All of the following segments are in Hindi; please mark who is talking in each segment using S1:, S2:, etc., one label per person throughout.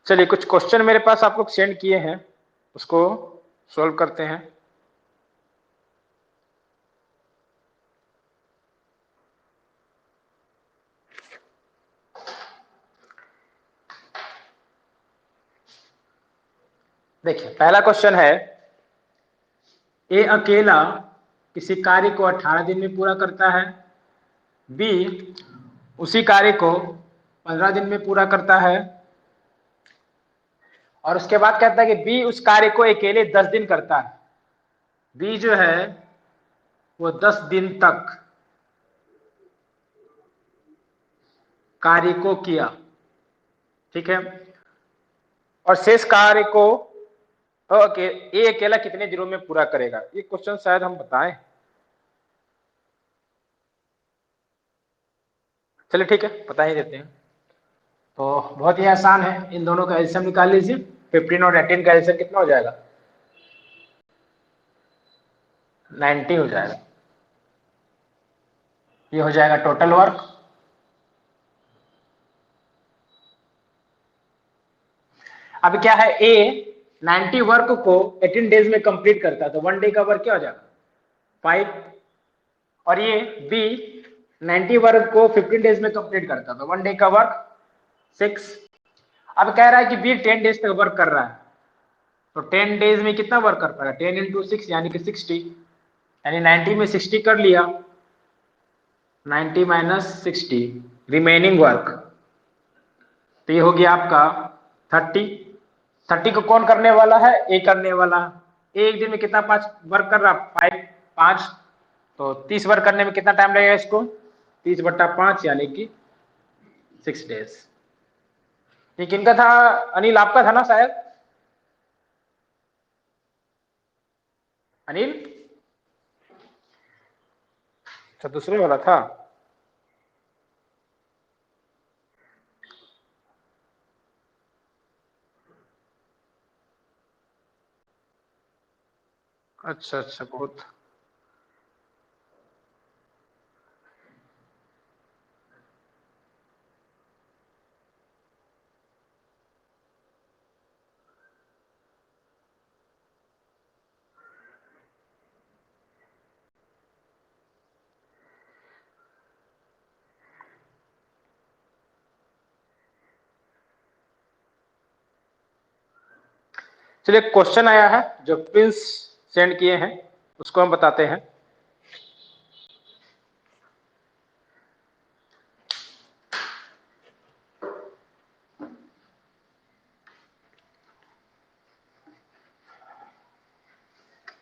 S1: चलिए कुछ क्वेश्चन मेरे पास आप लोग सेंड किए हैं, उसको सॉल्व करते हैं। देखिए पहला क्वेश्चन है, ए अकेला किसी कार्य को 18 दिन में पूरा करता है, बी उसी कार्य को 15 दिन में पूरा करता है, और उसके बाद कहता है कि बी उस कार्य को अकेले 10 दिन करता है। बी जो है वो 10 दिन तक कार्य को किया, ठीक है, और शेष कार्य को ए अकेला कितने दिनों में पूरा करेगा। ये क्वेश्चन शायद हम बताएं। चलिए ठीक है, बता ही देते हैं। तो बहुत ही आसान है, इन दोनों का एलसीएम निकाल लीजिए। 15 और 18 का एलसीएम कितना हो जाएगा? 90 हो जाएगा। ये हो जाएगा टोटल वर्क। अब क्या है, ए 90 वर्क को 18 डेज में कंप्लीट करता है, तो 1 डे का वर्क क्या हो जाएगा? 5। और ये बी 90 वर्क को 15 डेज में कंप्लीट करता है, तो 1 डे का वर्क 6। अब कह रहा है कि बी 10 डेज तक वर्क कर रहा है, तो 10 डेज में कितना वर्क कर पाएगा? 10 इंटू 6 यानी कि 60, यानी 90 में 60 कर लिया, 90 माइनस 60 रिमेनिंग वर्क, तो ये हो गया आपका 30। 30 को कौन करने वाला है? ए करने वाला। ए एक दिन में कितना पांच वर्क कर रहा? 5। तो 30 वर्क करने में कितना टाइम लगेगा इसको? 30/5 यानी कि 6 डेज। ये किनका था अनिल? आपका था ना शायद अनिल? अच्छा दूसरे वाला था। अच्छा अच्छा, बहुत चलिए क्वेश्चन आया है जो प्रिंस सेंड किए हैं, उसको हम बताते हैं।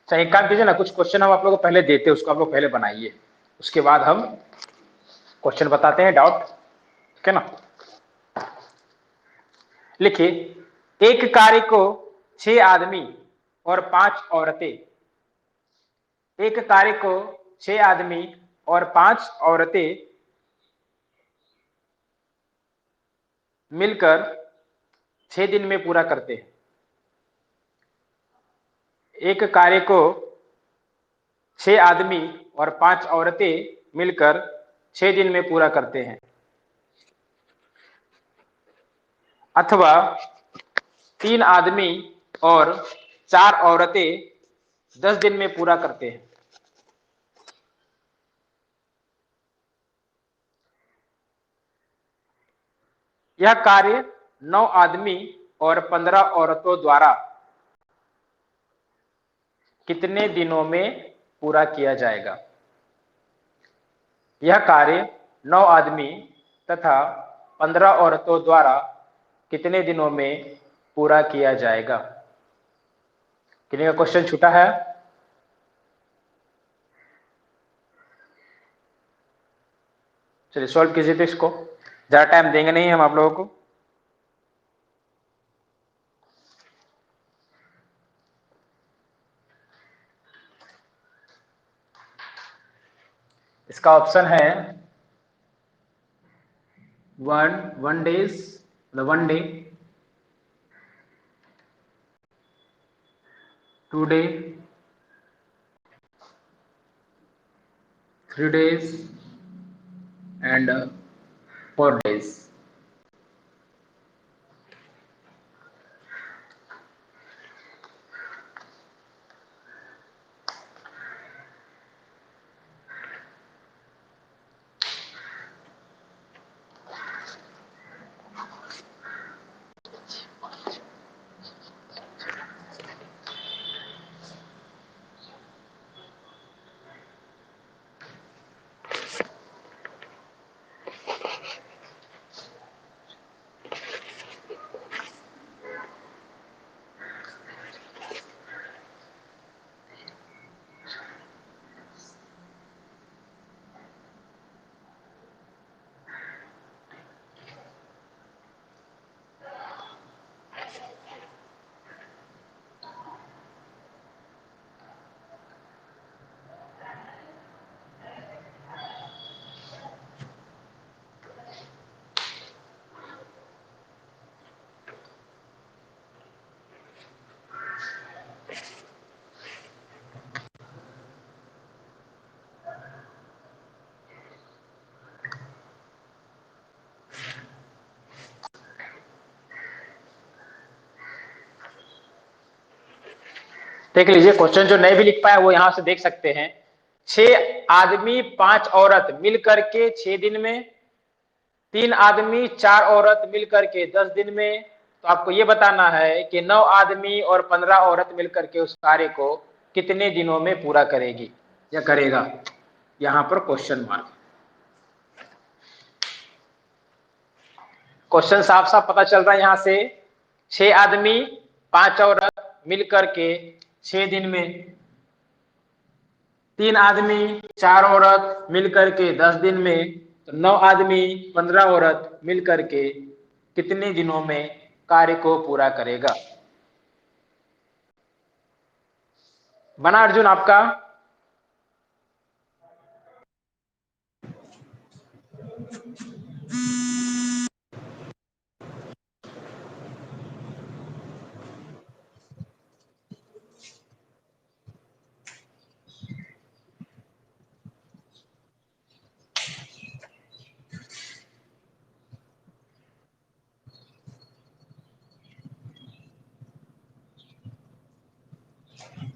S1: चाहिए काम कीजिए ना, कुछ क्वेश्चन हम आप लोगों को पहले देते हैं, उसको आप लोग पहले बनाइए, उसके बाद हम क्वेश्चन बताते हैं, डाउट, ठीक है ना। लिखिए, एक कार्य को 6 आदमी और 5 औरतें, एक कार्य को 6 आदमी और 5 औरतें मिलकर 6 दिन में पूरा करते हैं। एक कार्य को 6 आदमी और 5 औरतें मिलकर 6 दिन में पूरा करते हैं, अथवा 3 आदमी और 4 औरतें 10 दिन में पूरा करते हैं। यह कार्य 9 आदमी और 15 औरतों द्वारा कितने दिनों में पूरा किया जाएगा? यह कार्य 9 आदमी तथा 15 औरतों द्वारा कितने दिनों में पूरा किया जाएगा? कितने का क्वेश्चन छूटा है? चलिए सॉल्व कीजिए, तो इसको ज्यादा टाइम देंगे नहीं हम आप लोगों को। इसका ऑप्शन है 1 डेज, मतलब 1 day, 2 day, 3 days and 4 days। देख लीजिए क्वेश्चन, जो नहीं भी लिख पाया वो यहां से देख सकते हैं। 6 आदमी 5 औरत मिल करके 6 दिन में, 3 आदमी 4 औरत मिल करके 10 दिन में। तो आपको ये बताना है कि 9 आदमी और 15 औरत मिल करके उस कार्य को कितने दिनों में पूरा करेगी या करेगा। यहां पर क्वेश्चन मार्क। क्वेश्चन साफ साफ पता चल रहा है यहां से। 6 आदमी 5 औरत मिल करके 6 दिन में, 3 आदमी 4 औरत मिल करके 10 दिन में, तो 9 आदमी 15 औरत मिल करके कितने दिनों में कार्य को पूरा करेगा। बना अर्जुन आपका?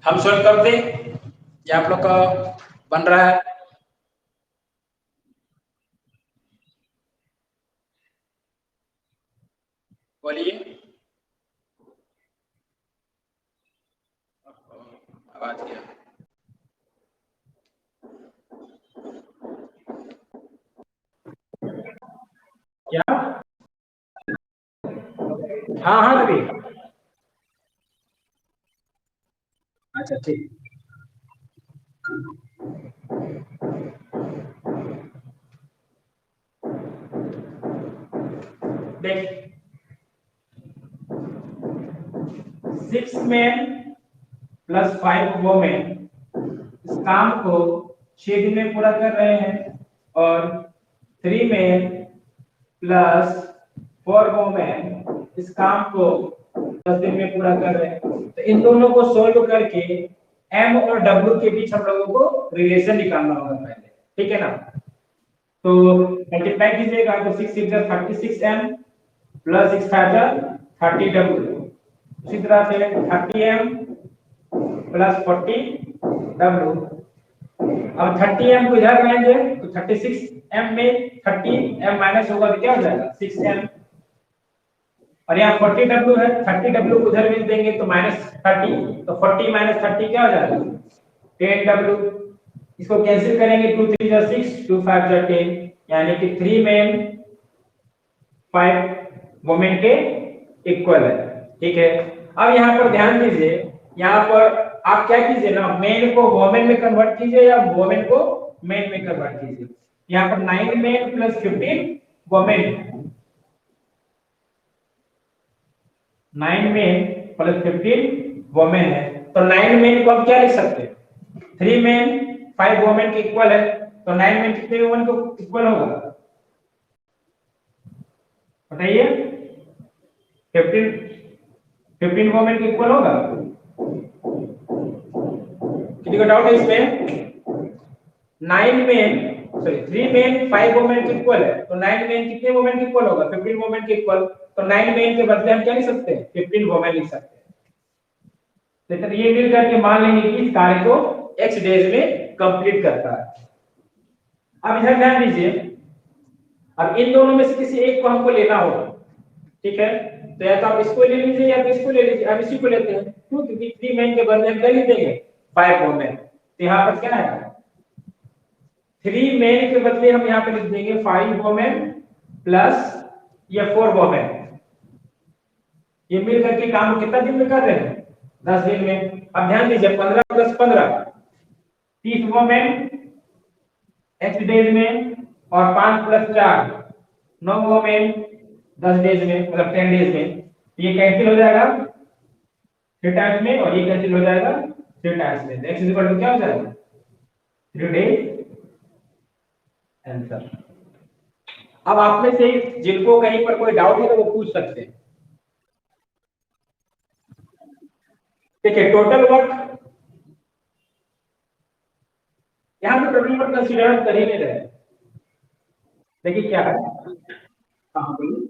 S1: हम सॉल्व कर दें, ये आप लोग का बन रहा है। बोलिए। आवाज गया। क्या? हाँ हाँ रवि। अच्छा ठीक। देख, 6 men प्लस 5 women इस काम को 6 दिन में पूरा कर रहे हैं, और 3 men प्लस 4 women इस काम को 10 दिन में पूरा कर रहे हैं। तो इन दोनों को सोल्व करके एम और डब्ल्यू के बीच हम लोगों को रिलेशन निकालना होगा पहले, ठीक है ना। तो मल्टीप्लाई कीजिएगा तो 6 6 36m प्लस 6 5 30w। उसी तरह से 30m प्लस 40w। अब 30m को इधर लाएंगे तो 36m में 30m माइनस होगा तो क्या हो जाएगा 6m। और यहाँ 40w है, 30w को उधर भेज देंगे तो -30, तो 40 माइनस 30 क्या हो जाएगा 10w। इसको कैंसिल करेंगे, 2 3 जा 6, 2 5 जा 10, यानी कि 3 men 5 women के इक्वल है, ठीक है। अब यहाँ पर ध्यान दीजिए, यहाँ पर आप क्या कीजिए ना, मेन को वोमेन में कन्वर्ट कीजिए या वोमेन को मेन में कन्वर्ट कीजिए। यहाँ पर 9 men plus 15 women, 9 men plus 15 women है। तो 9 men को हम क्या लिख सकते हैं, 3 men 5 women के इक्वल है। तो 9 men कितने women को इक्वल होगा बताइए, 15 women के इक्वल होगा। किसी को डाउट है इसमें? 9 men सॉरी 3 men 5 women के इक्वल है, तो 9 men कितने women के इक्वल होगा 15 women के इक्वल। तो 9 men के बदले हम क्या लिख सकते हैं 15 women लिख सकते हैं। तो ये मिल करके मान लेंगे कि इस कार्य को x डेज में कंप्लीट करता है। अब इधर ध्यान दीजिए, अब इन दोनों में से किसी एक को हमको लेना होगा, ठीक है। तो या तो आप इसको ले लीजिए या तो इसको ले लीजिए। अब इसी को लेते हैं, क्यों, क्योंकि 3 men के बदले हम क्या लिख देंगे 5 women। तो यहाँ पर क्या है 3 men के बदले हम यहाँ पे लिख देंगे 5 women प्लस ये 4 women। ये मिल करके काम को कितना दिन में कर रहे हैं 10 दिन में। अब ध्यान दीजिए 15 प्लस 15 30 women x डेज में, और 5 प्लस 4 9 women 10 डेज में, मतलब 10 डेज में। ये कैंसिल हो जाएगा 3 टाइम्स में, और ये कैंसिल हो जाएगा 3 टाइम्स में। x इक्वल टू क्या हो जाएगा 3 डेज आंसर। अब आप में से जिनको कहीं पर कोई डाउट है तो वो पूछ सकते हैं। देखिए टोटल वर्क, यहाँ पे टोटल वर्क कंसीडर कर ही नहीं रहे। देखिए क्या है, हाँ बोलिए।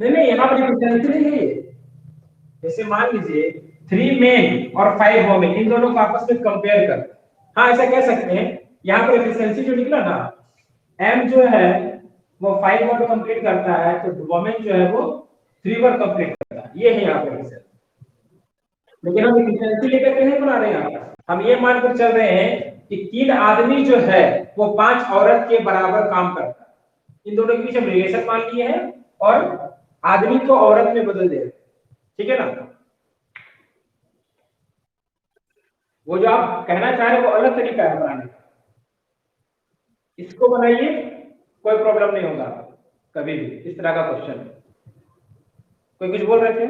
S1: नहीं नहीं, यहाँ पर एफिशिएंसी नहीं है ये। जैसे मान लीजिए 3 मेन और 5 वोमेन, इन दोनों को आपस में कंपेयर कर, हाँ ऐसा कह सकते हैं। यहाँ पर एफिशिएंसी जो निकला ना, एम जो है वो 5 वर्ड कंप्लीट करता है, तो वोमेन जो है वो 3 वर्ड कंप्लीट करता है, ये है यहाँ पर एफिशिएंसी। लेकिन हम एफिशिएंसी लेकर के नहीं बना रहे हैं यहाँ पर। हम ये मानकर चल रहे हैं कि 3 आदमी जो है वो 5 औरत के बराबर काम करता है, इन दोनों के बीच हम रिलेशन मान लिए हैं और आदमी को औरत में बदल दे रहे हैं, ठीक है ना। वो जो आप कहना चाह रहे हैं वो अलग तरीका है बनाने का, इसको बनाइए, कोई प्रॉब्लम नहीं होगा कभी भी इस तरह का क्वेश्चन। कोई कुछ बोल रहे थे?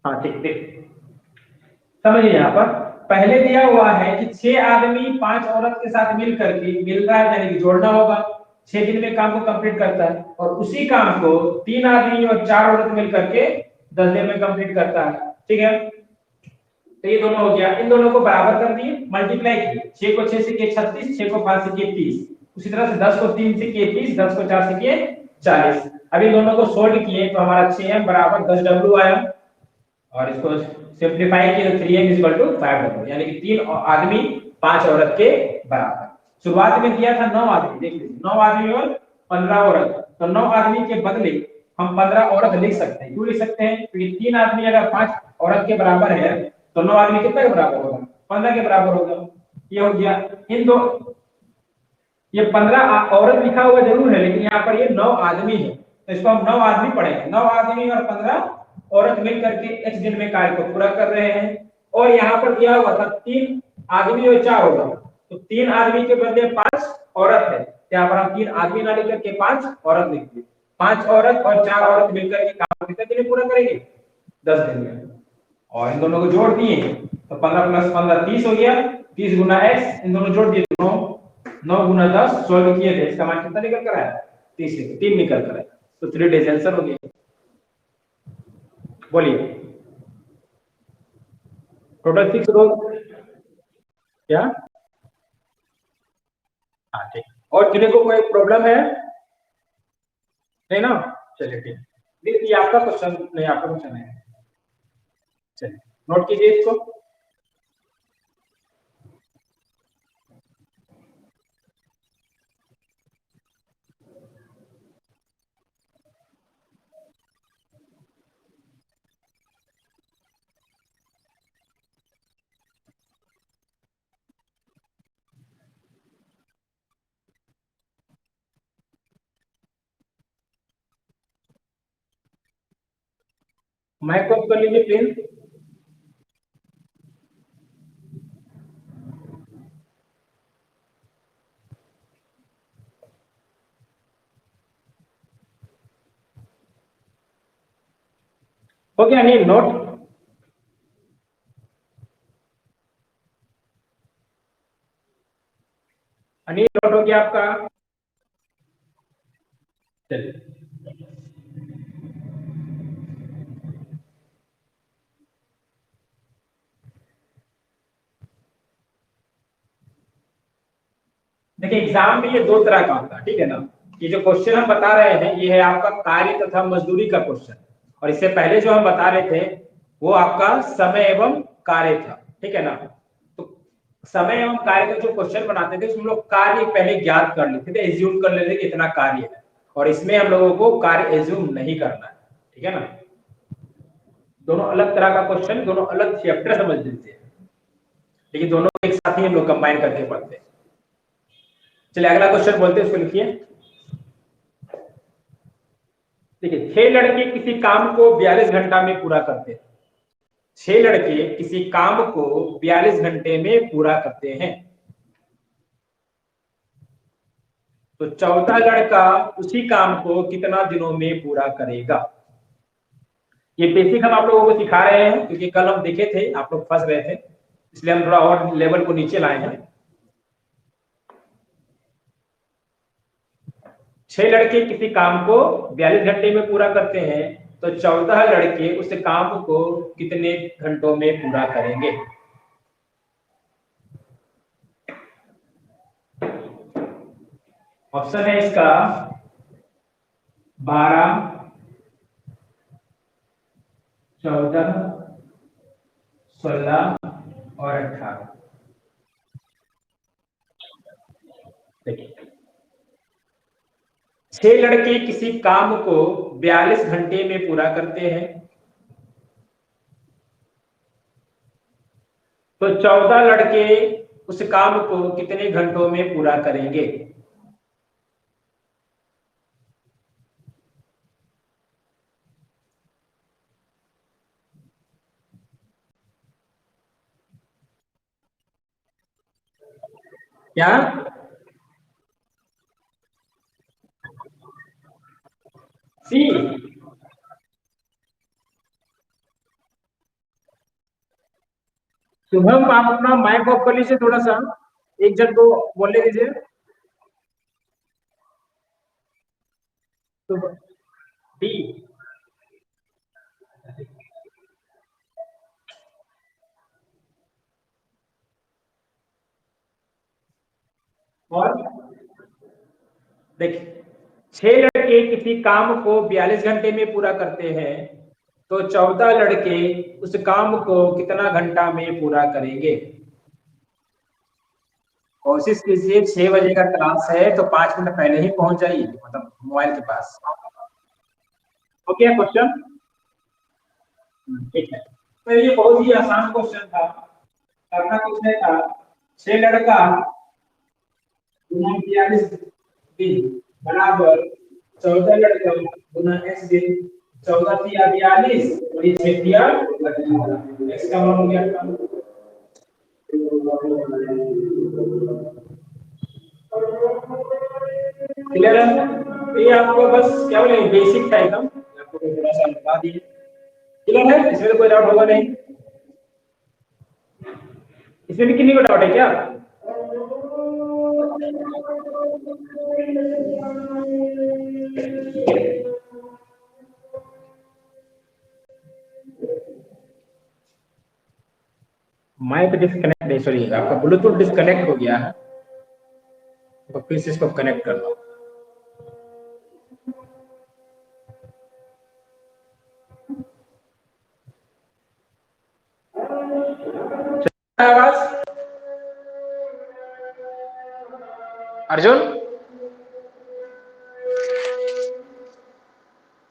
S1: हाँ ठीक ठीक, समझिए यहाँ पर पहले दिया हुआ है कि 6 आदमी 5 औरत के साथ मिल करके मिल रहा है, यानी कि जोड़ना होगा, 6 दिन में काम को कंप्लीट करता है, और उसी काम को 3 आदमी और 4 औरत मिल करके 10 दिन में कंप्लीट करता है, ठीक है। तो ये दोनों हो गया, इन दोनों को बराबर कर दिए, मल्टीप्लाई किए, 6 को 6 से किए 36, 6 को 5 से किए 30, उसी तरह से 10 को 3 से किए 30, 10 को 4 से किए 40। अब इन दोनों को सोल्व किए तो हमारा 6m बराबर 10w आया, और इसको सिंप्लीफाई किए तो 3m इक्वल टू 5w, यानी कि 3 आदमी 5 औरत के बराबर। शुरुआत में दिया था 9 आदमी, देख लीजिए 9 आदमी और 15 औरत, तो 9 आदमी के बदले हम 15 औरत लिख सकते हैं। क्यों लिख सकते हैं? क्योंकि 3 आदमी अगर 5 औरत के बराबर है तो 9 आदमी कितने के बराबर होगा? 15 के बराबर होगा। ये हो गया। इन दो, ये 15 औरत लिखा हुआ जरूर है, लेकिन यहाँ पर ये 9 आदमी है, तो इसको हम 9 आदमी पढ़ेंगे। 9 आदमी और 15 औरत मिलकर के x दिन में कार्य को पूरा कर रहे हैं। और यहाँ पर दिया हुआ था 3 आदमी और 4 औरत, तो 3 आदमी के बदले 5 औरत है, यहाँ पर हम 3 आदमी ना लिख करके 5 औरत लिख दिए। 5 औरत और 4 औरत मिलकर के काम कितने दिन में पूरा करेंगे? 10 दिन में। और इन दोनों को जोड़ दिए तो 15 प्लस 15 30 हो गया, 30 गुना x, इन दोनों जोड़ दिए तो 9 गुना 10 सोल्व किए थे, इसका मान कितना निकल कर आया? 30 3 निकल कर आया, तो 3 डेज आंसर हो गया। बोलिए टोटल 6 रोज क्या? हाँ ठीक, और किसी को कोई प्रॉब्लम है? नहीं ना, चलिए ठीक, ये आपका क्वेश्चन नहीं, आपका क्वेश्चन है, चलिए नोट कीजिए इसको। माइक ऑफ कर लीजिए प्लीज। हो गया नहीं नोट? अनिल नोट हो गया आपका? चलिए देखिए, एग्जाम में ये 2 तरह का होता है, ठीक है ना। ये जो क्वेश्चन हम बता रहे हैं ये है आपका कार्य तथा मजदूरी का क्वेश्चन, और इससे पहले जो हम बता रहे थे वो आपका समय एवं कार्य था, ठीक है ना। तो समय एवं कार्य का जो क्वेश्चन बनाते थे उसमें हम लोग कार्य पहले ज्ञात कर लेते थे, एज्यूम कर लेते थे कि इतना कार्य है, और इसमें हम लोगों को कार्य एज्यूम नहीं करना है, ठीक है ना। दोनों अलग तरह का क्वेश्चन, दोनों अलग चैप्टर समझ लीजिए, लेकिन दोनों एक साथ ही हम लोग कंबाइन करके पढ़ते हैं। चलिए अगला क्वेश्चन बोलते हैं, उसको लिखिए। देखिए 6 लड़के किसी काम को 42 घंटा में पूरा करते हैं। 6 लड़के किसी काम को 42 घंटे में पूरा करते हैं, तो 14 लड़का उसी काम को कितना दिनों में पूरा करेगा? ये बेसिक हम आप लोगों को सिखा रहे हैं, क्योंकि कल हम देखे थे आप लोग फंस रहे थे, इसलिए हम थोड़ा और लेवल को नीचे लाए हैं। 6 लड़के किसी काम को 42 घंटे में पूरा करते हैं, तो 14 लड़के उस काम को कितने घंटों में पूरा करेंगे? ऑप्शन है इसका 12, 14, 16 और 18। देखिए, 6 लड़के किसी काम को 42 घंटे में पूरा करते हैं, तो 14 लड़के उस काम को कितने घंटों में पूरा करेंगे? क्या? सी। शुभम, आप अपना माइक ऑफ कर लीजिए थोड़ा सा, एक जन को बोलने दीजिए। तो डी। और देखिए, 6 लड़के किसी काम को 42 घंटे में पूरा करते हैं, तो 14 लड़के उस काम को कितना घंटा में पूरा करेंगे? कोशिश कीजिए, 6 बजे का क्लास है तो 5 मिनट पहले ही पहुंच जाइए, मतलब मोबाइल के पास। Okay question? ठीक है, तो ये बहुत ही आसान क्वेश्चन था। करना कुछ नहीं था, 6 लड़का गुना 42 दिन बराबर 14 लड़का गुना x दिन। 14 तिया 42 और ये 6 तिया 32, x का मान हो गया आपका। क्लियर है? ये आपको बस क्या बोले, बेसिक था एकदम, आपको थोड़ा सा बता दिए। क्लियर है? इसमें तो कोई डाउट होगा नहीं। इसमें भी किन्हीं को डाउट है क्या? माइक डिस्कनेक्ट नहीं, सॉरी आपका ब्लूटूथ डिस्कनेक्ट हो गया है, तो फिर से इसको कनेक्ट कर लो। आवाज अर्जुन,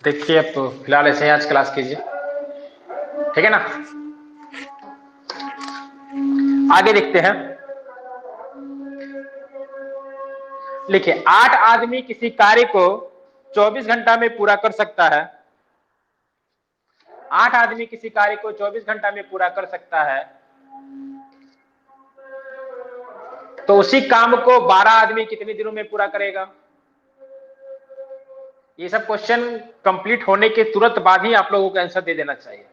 S1: देखिए अब तो फिलहाल ऐसे ही आज क्लास कीजिए, ठीक है ना? आगे देखते हैं। लिखिए, 8 आदमी किसी कार्य को 24 घंटा में पूरा कर सकता है। 8 आदमी किसी कार्य को 24 घंटा में पूरा कर सकता है, तो उसी काम को 12 आदमी कितने दिनों में पूरा करेगा? ये सब क्वेश्चन कंप्लीट होने के तुरंत बाद ही आप लोगों को आंसर दे देना चाहिए।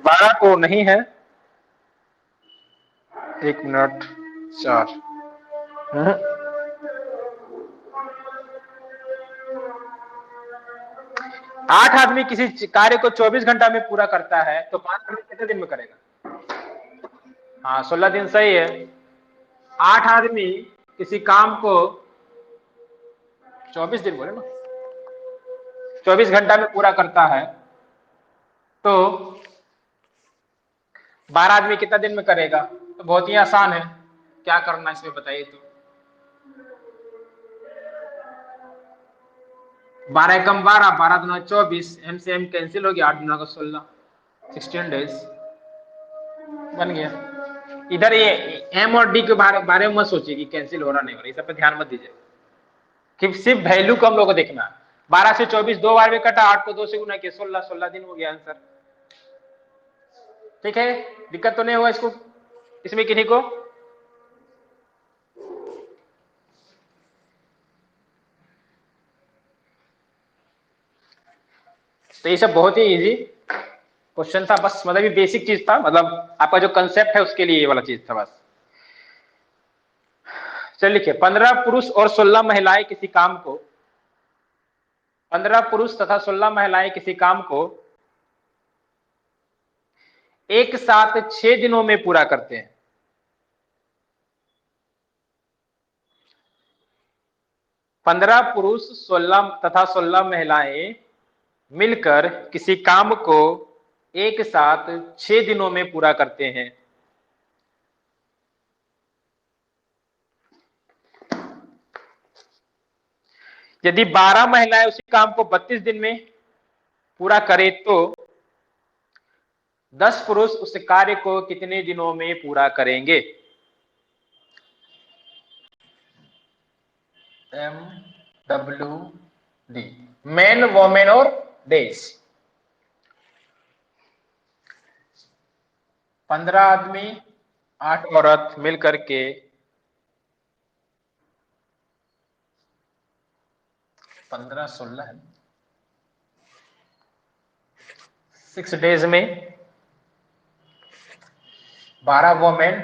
S1: बारह को नहीं है, 1 मिनट 4। 8 आदमी किसी कार्य को 24 घंटा में पूरा करता है, तो 5 आदमी कितने दिन में करेगा? हाँ, 16 दिन सही है। 8 आदमी किसी काम को 24 दिन बोले ना, 24 घंटा में पूरा करता है, तो 12 आदमी कितना दिन में करेगा? तो बहुत ही आसान है, क्या करना है इसमें बताइए तो। 12 एकम 12, 12 दूना 24, एम से एम कैंसिल हो गया, 8 दूना का 16, 16 डेज बन गया। इधर ये एम और डी के बारे में मत सोचिए कि कैंसिल हो रहा नहीं हो रहा, ये सब पे ध्यान मत दीजिए, कि सिर्फ वैल्यू को हम लोग को देखना। 12 से 24 2 बार में कटा, 8 को 2 से गुना किया, 16, 16 दिन हो गया आंसर। ठीक है, दिक्कत तो नहीं हुआ इसको, इसमें किन्हीं को? तो ये सब बहुत ही इजी क्वेश्चन था, बस मतलब ये बेसिक चीज था, मतलब आपका जो कंसेप्ट है उसके लिए ये वाला चीज था बस। चलिए लिखिए, 15 पुरुष और 16 महिलाएं किसी काम को 15 पुरुष तथा 16 महिलाएं किसी काम को एक साथ 6 दिनों में पूरा करते हैं। 15 पुरुष 16 तथा 16 महिलाएं मिलकर किसी काम को एक साथ 6 दिनों में पूरा करते हैं। यदि 12 महिलाएं उसी काम को 32 दिन में पूरा करें तो 10 पुरुष उस कार्य को कितने दिनों में पूरा करेंगे? MWD, मैन, वोमेन और डेज। 15 आदमी 8 औरत मिलकर के 15 16 6 डेज में 12 वोमेन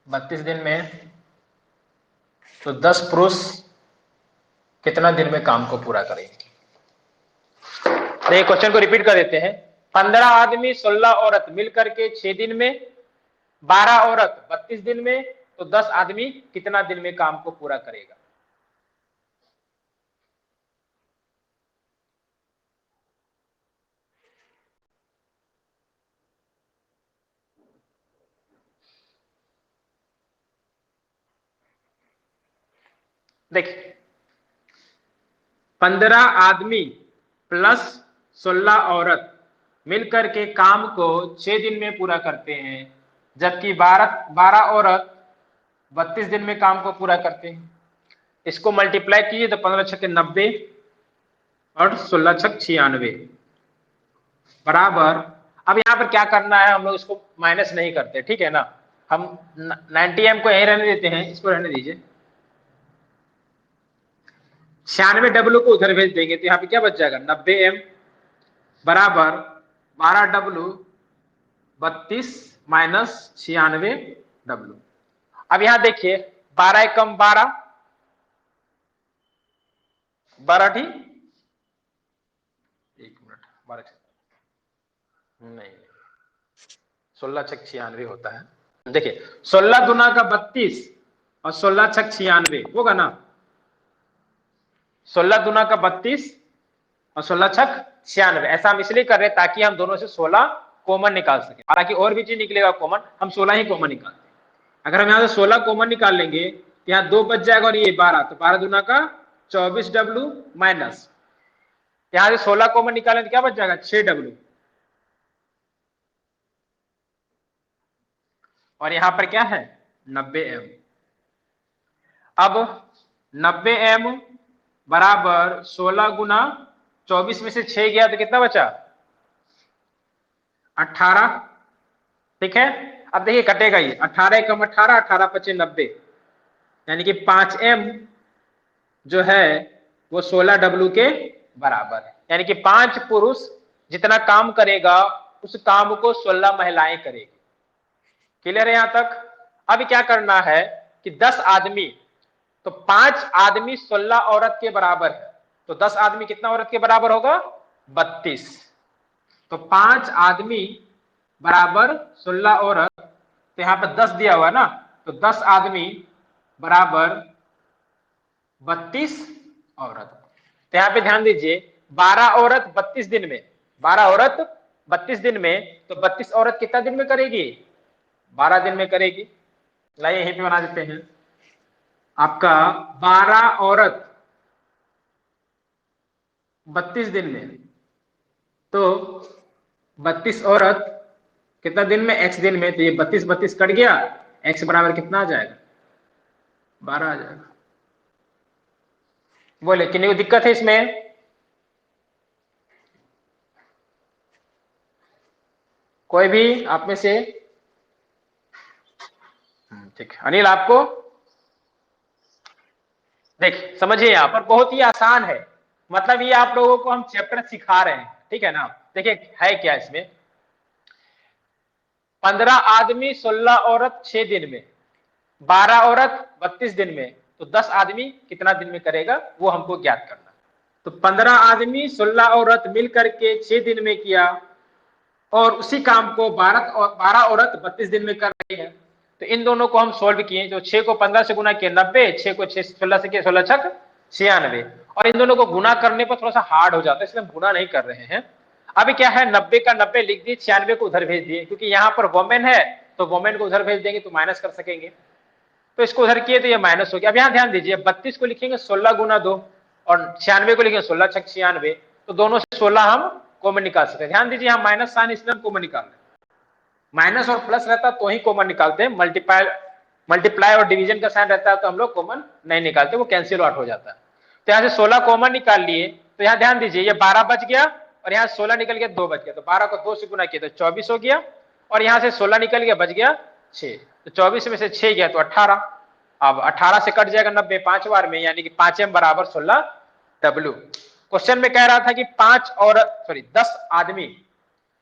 S1: 32 दिन में, तो 10 पुरुष कितना दिन में काम को पूरा करेंगे? तो क्वेश्चन को रिपीट कर देते हैं। 15 आदमी 16 औरत मिलकर के 6 दिन में, 12 औरत 32 दिन में, तो 10 आदमी कितना दिन में काम को पूरा करेगा? देखिए, 15 आदमी प्लस 16 औरत मिलकर के काम को 6 दिन में पूरा करते हैं, जबकि 12 औरत 32 दिन में काम को पूरा करते हैं। इसको मल्टीप्लाई कीजिए तो 15 छक्के 90 और 16 छक 96 बराबर। अब यहां पर क्या करना है, हम लोग इसको माइनस नहीं करते, ठीक है ना। हम 90m को यहीं रहने देते हैं, इसको रहने दीजिए। 96W को उधर भेज देंगे तो यहाँ पे क्या बच जाएगा, 90M बराबर 12W 32 माइनस 96W। अब यहां देखिए 12 एकम 12, 12 ठीक, एक मिनट, 12 नहीं 16 छक 96 होता है। देखिए 16 गुना का 32 और 16 छक 96 होगा ना। 16 गुना का 32 और 16 छक 96, ऐसा हम इसलिए कर रहे हैं ताकि हम दोनों से 16 कॉमन निकाल सके। हालांकि और भी चीज निकलेगा कॉमन, हम 16 ही कॉमन निकालते हैं। अगर हम यहां से 16 कॉमन निकाल लेंगे तो यहाँ 2 बच जाएगा और ये 12, तो 12 गुना का 24W माइनस यहां से 16 कॉमन निकालें तो क्या बच जाएगा, 6W। और यहां पर क्या है, 90M। अब 90M बराबर 16 गुना 24 में से 6 गया तो कितना बचा, 18, ठीक है। अब देखिए कटेगा ये 18 कम 18, 18 पचे 90, यानी कि 5M जो है वो 16W के बराबर है। यानी कि 5 पुरुष जितना काम करेगा उस काम को 16 महिलाएं करेगी। क्लियर है यहां तक। अब क्या करना है कि 10 आदमी, तो 5 आदमी 16 औरत के बराबर है, तो 10 आदमी कितना औरत के बराबर होगा, 32। तो 5 आदमी बराबर 16 औरत, तो यहां पर 10 दिया हुआ है ना, तो 10 आदमी बराबर 32 औरत। तो यहां पे ध्यान दीजिए 12 औरत 32 दिन में, 12 औरत 32 दिन में, तो 32 औरत कितना दिन में करेगी, 12 दिन में करेगी। लाइए यहीं पे बना देते हैं आपका 12 औरत 32 दिन में, तो 32 औरत कितना दिन में, x दिन में, तो ये 32 32 कट गया, x बराबर कितना आ जाएगा, 12 आ जाएगा। बोले कितनी कोई दिक्कत है इसमें, कोई भी आप में से, ठीक है अनिल आपको, देख समझिए यहां पर बहुत ही आसान है। मतलब ये आप लोगों को हम चैप्टर सिखा रहे हैं, ठीक है ना। देखिए है क्या इसमें, 15 आदमी 16 औरत 6 दिन में, 12 औरत 32 दिन में, तो 10 आदमी कितना दिन में करेगा वो हमको ज्ञात करना। तो 15 आदमी 16 औरत मिल करके 6 दिन में किया, और उसी काम को 12 औरत 32 दिन में कर रही है। तो इन दोनों को हम सोल्व किए, जो 6 को 15 से गुना किया 90, 6 को 16 से किया 16 छक 96, और इन दोनों को गुना करने पर थोड़ा सा हार्ड हो जाता है, इसलिए हम गुना नहीं कर रहे हैं। अभी क्या है, 90 का 90 लिख दिए, 96 को उधर भेज दिए, क्योंकि यहाँ पर वोमेन है तो वोमेन को उधर भेज देंगे तो माइनस कर सकेंगे, तो इसको उधर किए तो ये माइनस हो गया। अब यहाँ ध्यान दीजिए, 32 को लिखेंगे 16 गुना 2 और 96 को लिखेंगे 16 छक 96, तो दोनों से 16 हम कॉमन निकाल सकते हैं। ध्यान दीजिए यहाँ माइनस साइन, इसलिए हम कॉमन निकाल रहे हैं। माइनस और प्लस रहता तो ही कॉमन निकालते हैं, मल्टीप्लाई और डिवीजन का साइन रहता है तो हम लोग कॉमन नहीं निकालते, वो कैंसिल आउट हो जाता है। तो यहाँ से 16 कॉमन निकाल लिए, तो यहाँ ध्यान दीजिए ये 12 बच गया और यहाँ 16 निकल गया 2 बच गया, तो 12 को 2 से गुना किया तो 24 हो गया, और यहाँ से 16 निकल गया बच गया 6, तो 24 में से 6 गया तो 18। अब 18 से कट जाएगा 90 5 बार में, यानी कि 5m बराबर 16 W। क्वेश्चन में कह रहा था कि 10 आदमी,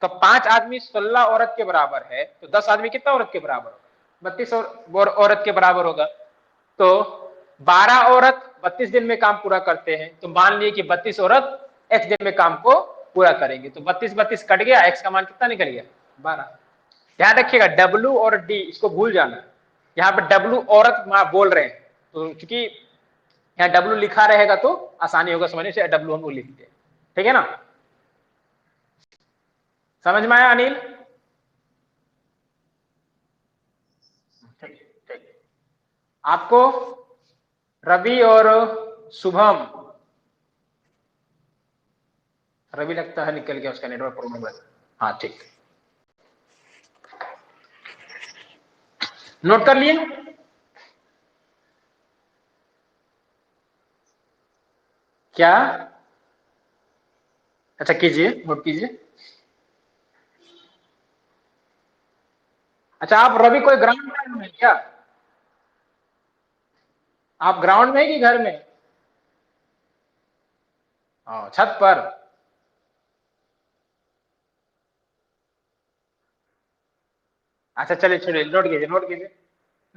S1: तो 5 आदमी 16 औरत के बराबर है, तो 10 आदमी कितना औरत के बराबर होगा, 32 औरत के बराबर होगा। तो 12 औरत 32 दिन में काम पूरा करते हैं, तो मान लिए कि 32 औरत x दिन में काम को पूरा करेंगे, तो 32 32 कट गया, x का मान कितना निकल गया 12। ध्यान रखिएगा W और D इसको भूल जाना, यहाँ पे W औरत बोल रहे हैं, तो चूंकि यहाँ W लिखा रहेगा तो आसानी होगा समझने से, W हम लिखते हैं, ठीक है ना, समझ में आया अनिल? ठीक। आपको रवि और शुभम, रवि लगता है निकल गया, उसका नेटवर्क प्रॉब्लम है। हाँ ठीक, नोट कर लिए? क्या? अच्छा कीजिए, नोट कीजिए। अच्छा आप रवि कोई ग्राउंड में क्या? आप ग्राउंड में कि घर में? छत पर। अच्छा चलिए चलिए, नोट कीजिए नोट कीजिए।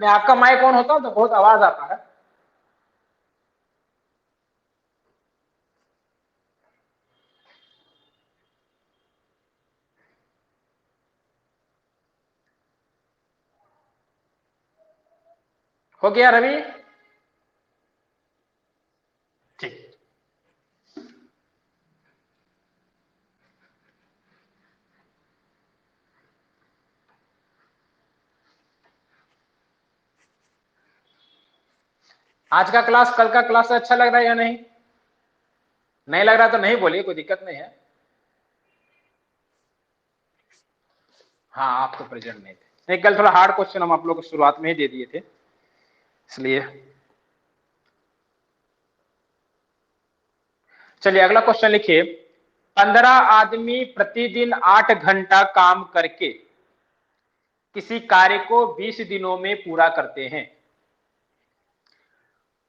S1: मैं आपका माइक ऑन होता हूँ तो बहुत आवाज आता है। हो गया रवि? ठीक। आज का क्लास कल का क्लास से अच्छा लग रहा है या नहीं? नहीं लग रहा तो नहीं बोलिए, कोई दिक्कत नहीं है। हाँ आप तो प्रेजेंट नहीं थे, नहीं कल थोड़ा हार्ड क्वेश्चन हम आप लोग को शुरुआत में ही दे दिए थे, इसलिए। चलिए अगला क्वेश्चन लिखिए, 15 आदमी प्रतिदिन 8 घंटा काम करके किसी कार्य को 20 दिनों में पूरा करते हैं।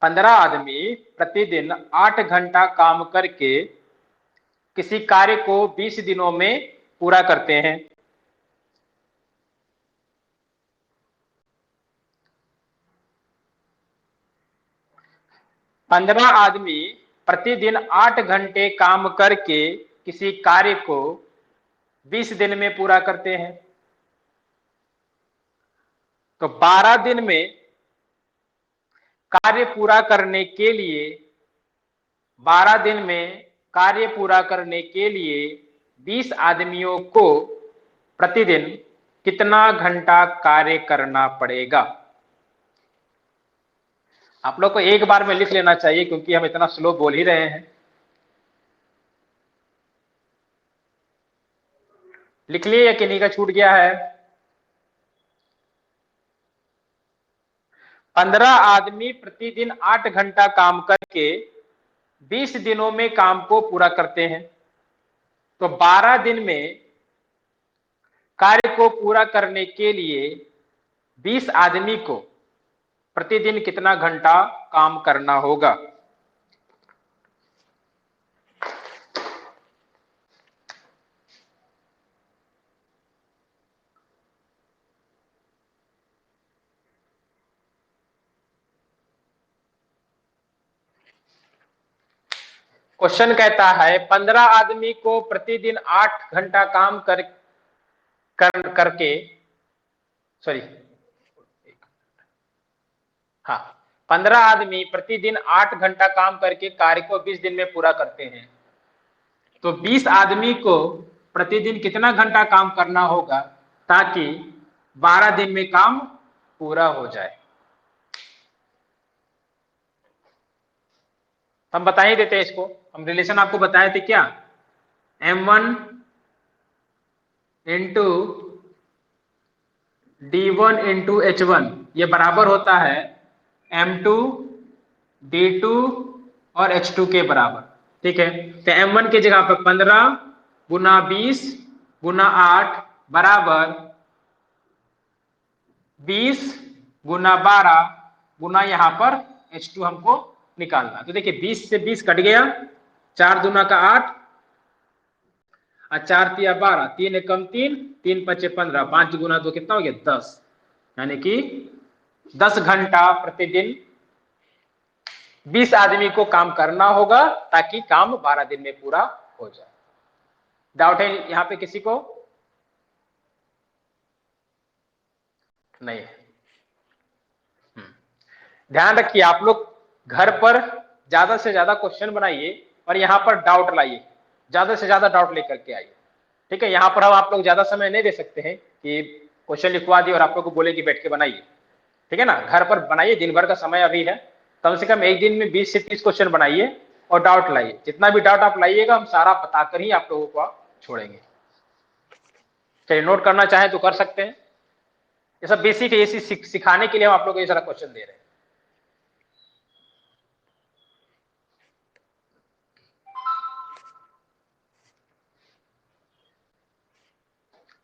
S1: 15 आदमी प्रतिदिन 8 घंटा काम करके किसी कार्य को 20 दिनों में पूरा करते हैं। पंद्रह आदमी प्रतिदिन 8 घंटे काम करके किसी कार्य को 20 दिन में पूरा करते हैं, तो 12 दिन में कार्य पूरा करने के लिए 12 दिन में कार्य पूरा करने के लिए 20 आदमियों को प्रतिदिन कितना घंटा कार्य करना पड़ेगा? आप लोग को एक बार में लिख लेना चाहिए क्योंकि हम इतना स्लो बोल ही रहे हैं। लिख लिए या किन्हीं का छूट गया है? 15 आदमी प्रतिदिन 8 घंटा काम करके 20 दिनों में काम को पूरा करते हैं, तो 12 दिन में कार्य को पूरा करने के लिए 20 आदमी को प्रतिदिन कितना घंटा काम करना होगा? क्वेश्चन कहता है 15 आदमी को प्रतिदिन 8 घंटा काम कर करके, सॉरी, हाँ, 15 आदमी प्रतिदिन 8 घंटा काम करके कार्य को 20 दिन में पूरा करते हैं, तो 20 आदमी को प्रतिदिन कितना घंटा काम करना होगा ताकि 12 दिन में काम पूरा हो जाए। हम बता ही देते हैं इसको, हम रिलेशन आपको बताए थे क्या, M1 into D1 into H1 ये बराबर होता है M2 D2 और H2 के बराबर। ठीक है, तो M1 की जगह पर 15 गुना 20 गुना 8 बराबर 20 गुना 12 गुना यहाँ पर H2 हमको निकालना। तो देखिए 20 से 20 कट गया, 4 दूना का 8 और 4 तिया 12, 3 एकम 3, 3 पचे 15, 5 गुना 2 कितना हो गया 10, यानी कि 10 घंटा प्रतिदिन 20 आदमी को काम करना होगा ताकि काम 12 दिन में पूरा हो जाए। डाउट है यहां पे किसी को? नहीं है। ध्यान रखिए आप लोग घर पर ज्यादा से ज्यादा क्वेश्चन बनाइए और यहां पर डाउट लाइए, ज्यादा से ज्यादा डाउट लेकर के आइए। ठीक है, यहां पर हम आप लोग ज्यादा समय नहीं दे सकते हैं कि क्वेश्चन लिखवा दिए और आप लोग को बोले कि बैठ के बनाइए। ठीक है ना, घर पर बनाइए, दिन भर का समय अभी है, कम से कम एक दिन में 20 से 30 क्वेश्चन बनाइए और डाउट लाइए। जितना भी डाउट आप लाइएगा हम सारा बताकर ही आप लोगों को छोड़ेंगे। चलिए, नोट करना चाहें तो कर सकते हैं, ये सब बेसिक है, ये सिखाने के लिए हम आप लोग को ये सारा क्वेश्चन दे रहे हैं।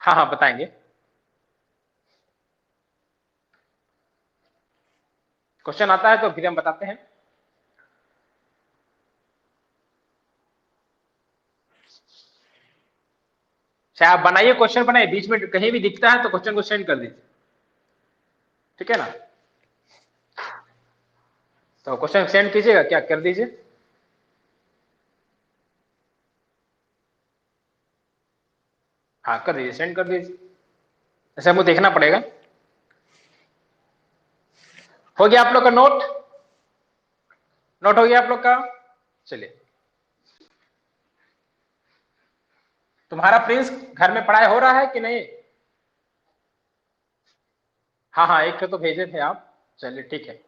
S1: हाँ हाँ बताएंगे, क्वेश्चन आता है तो फिर हम बताते हैं। चाहे आप बनाइए, क्वेश्चन बनाइए, बीच में कहीं भी दिखता है तो क्वेश्चन को सेंड कर दीजिए। ठीक है ना, तो क्वेश्चन सेंड कीजिएगा, क्या कर दीजिए। हाँ कर दीजिए, सेंड कर दीजिए, ऐसे हमको देखना पड़ेगा। हो गया आप लोग का नोट? नोट हो गया आप लोग का? चलिए, तुम्हारा प्रिंस घर में पढ़ाई हो रहा है कि नहीं? हाँ हाँ, एक तो भेजे थे आप, चलिए ठीक है।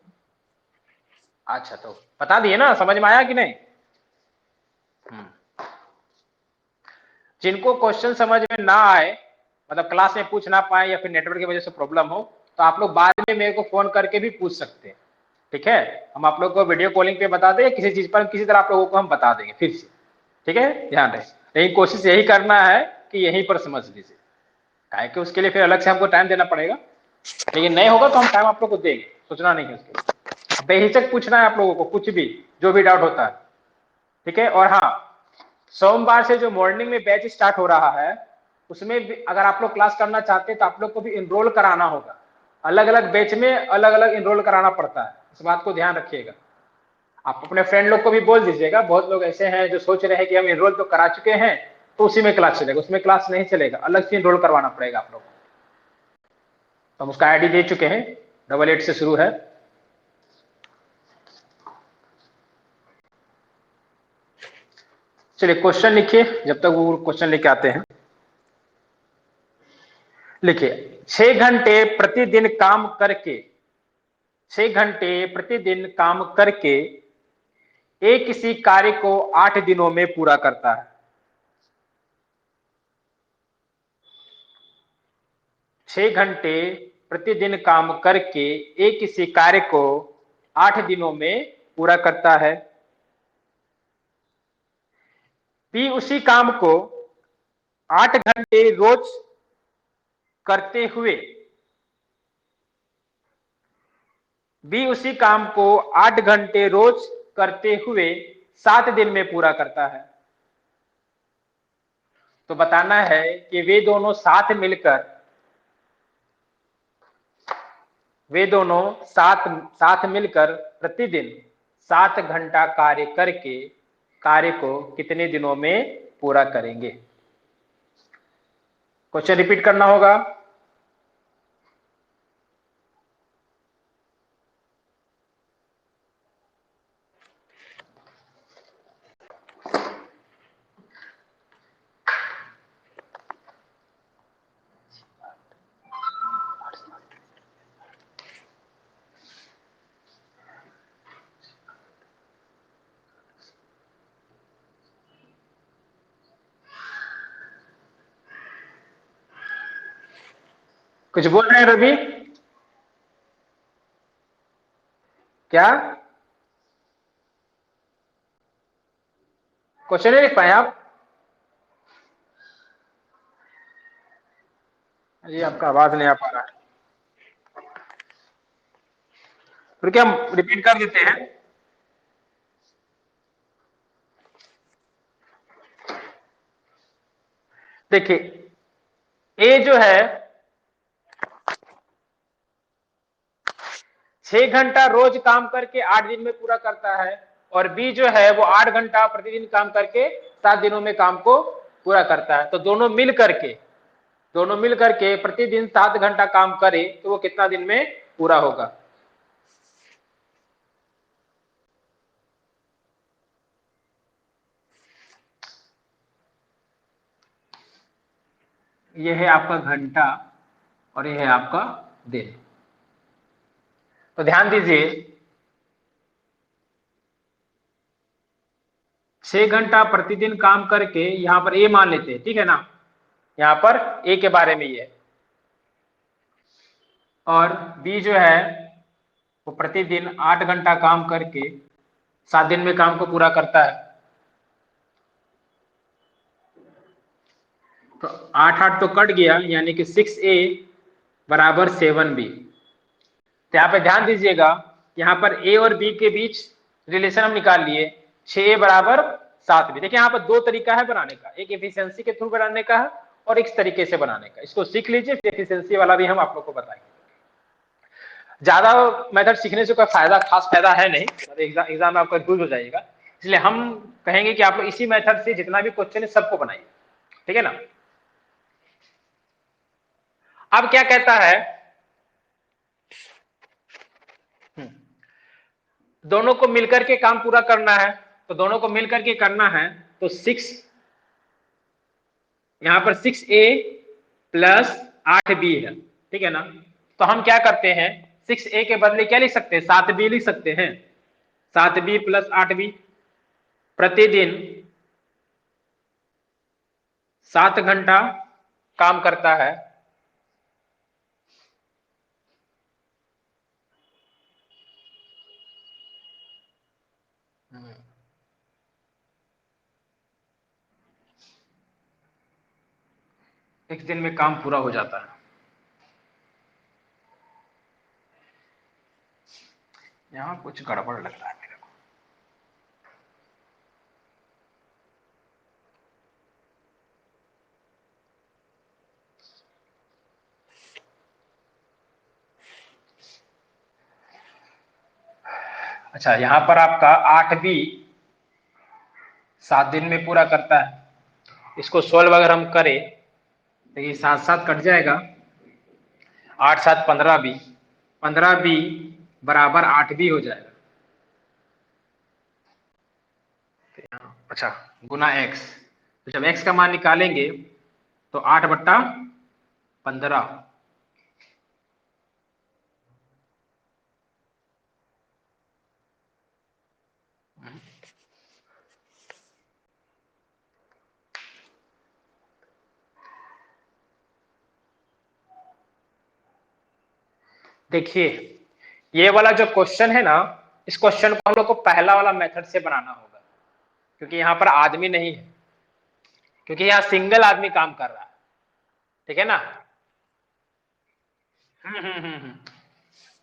S1: अच्छा, तो बता दिए ना, समझ में आया कि नहीं? जिनको क्वेश्चन समझ में ना आए, मतलब क्लास में पूछ ना पाए या फिर नेटवर्क की वजह से प्रॉब्लम हो, तो आप लोग बाद में मेरे को फोन करके भी पूछ सकते हैं। ठीक है, हम आप लोग को वीडियो कॉलिंग पे बता दें, किसी चीज पर किसी तरह आप लोगों को हम बता देंगे फिर से। ठीक है, ध्यान रहे, लेकिन कोशिश यही करना है कि यहीं पर समझ लीजिए, काहे कि उसके लिए फिर अलग से हमको टाइम देना पड़ेगा, लेकिन नहीं होगा तो हम टाइम आप लोग को देंगे, सोचना नहीं है उसके। बेहिचक पूछना है आप लोगों को, कुछ भी जो भी डाउट होता है। ठीक है, और हाँ, सोमवार से जो मॉर्निंग में बैच स्टार्ट हो रहा है, उसमें भी अगर आप लोग क्लास करना चाहते हैं तो आप लोग को भी इनरोल कराना होगा। अलग अलग बैच में अलग अलग इनरोल कराना पड़ता है, इस बात को ध्यान रखिएगा। आप अपने फ्रेंड लोग को भी बोल दीजिएगा, बहुत लोग ऐसे हैं जो सोच रहे हैं कि हम इनरोल तो करा चुके हैं तो उसी में क्लास चलेगा, उसमें क्लास नहीं चलेगा, अलग से इनरोल करवाना पड़ेगा आप लोग को। तो हम उसका आईडी दे चुके हैं, 88 से शुरू है। चलिए क्वेश्चन लिखिए, जब तक वो क्वेश्चन लेके आते हैं। लिखिए, 6 घंटे प्रतिदिन काम करके, 6 घंटे प्रतिदिन काम करके एक किसी कार्य को 8 दिनों में पूरा करता है। 6 घंटे प्रतिदिन काम करके एक किसी कार्य को 8 दिनों में पूरा करता है। बी उसी काम को 8 घंटे रोज करते हुए, बी उसी काम को 8 घंटे रोज करते हुए 7 दिन में पूरा करता है। तो बताना है कि वे दोनों साथ मिलकर प्रतिदिन 7 घंटा कार्य करके कार्य को कितने दिनों में पूरा करेंगे। क्वेश्चन रिपीट करना होगा। कुछ बोल रहे हैं रवि? क्या क्वेश्चन नहीं लिख पाए आप? जी आपका आवाज नहीं आ पा रहा है, फिर क्या हम रिपीट कर देते हैं। देखिए ए जो है 6 घंटा रोज काम करके 8 दिन में पूरा करता है, और बी जो है वो 8 घंटा प्रतिदिन काम करके 7 दिनों में काम को पूरा करता है। तो दोनों मिल करके प्रतिदिन 7 घंटा काम करे तो वो कितना दिन में पूरा होगा? ये है आपका घंटा और ये है आपका दिन। तो ध्यान दीजिए, 6 घंटा प्रतिदिन काम करके यहां पर ए मान लेते हैं, ठीक है ना, यहां पर ए के बारे में ये, और बी जो है वो प्रतिदिन 8 घंटा काम करके 7 दिन में काम को पूरा करता है। तो 8 8 तो कट गया, यानी कि 6A बराबर 7B। तो यहाँ पे ध्यान दीजिएगा, यहाँ पर ए और बी के बीच रिलेशन हम निकाल लिए, 6A बराबर 7B। देखिए यहाँ पर दो तरीका है बनाने का, एक एफिशिएंसी के थ्रू बनाने का है और एक तरीके से बनाने का। इसको सीख लीजिए, फिर एफिशिएंसी वाला भी हम आप लोग को बताएंगे। ज्यादा मेथड सीखने से कोई फायदा, खास फायदा है नहीं, एग्जाम में आपका यूज हो जाएगा, इसलिए हम कहेंगे कि आप लोग इसी मेथड से जितना भी क्वेश्चन है सबको बनाइए, ठीक है ना। अब क्या कहता है, दोनों को मिलकर के काम पूरा करना है, तो दोनों को मिलकर के करना है, तो 6, यहां पर 6A प्लस 8B है, ठीक है ना। तो हम क्या करते हैं, 6A के बदले क्या लिख सकते हैं, 7B लिख सकते हैं, 7B प्लस 8B। प्रतिदिन 7 घंटा काम करता है, एक दिन में काम पूरा हो जाता है। यहां कुछ गड़बड़ लग रहा है मेरे को। अच्छा, यहां पर आपका 8B 7 दिन में पूरा करता है, इसको सोल्व अगर हम करें तो ये 7 7 कट जाएगा, 8 7 15B, 15B बराबर 8B हो जाएगा। अच्छा, गुना x, तो जब x का मान निकालेंगे तो 8/15। देखिए ये वाला जो क्वेश्चन है ना, इस क्वेश्चन को हम लोग को पहला वाला मेथड से बनाना होगा, क्योंकि यहाँ पर आदमी नहीं है, क्योंकि यहाँ सिंगल आदमी काम कर रहा है, ठीक है ना।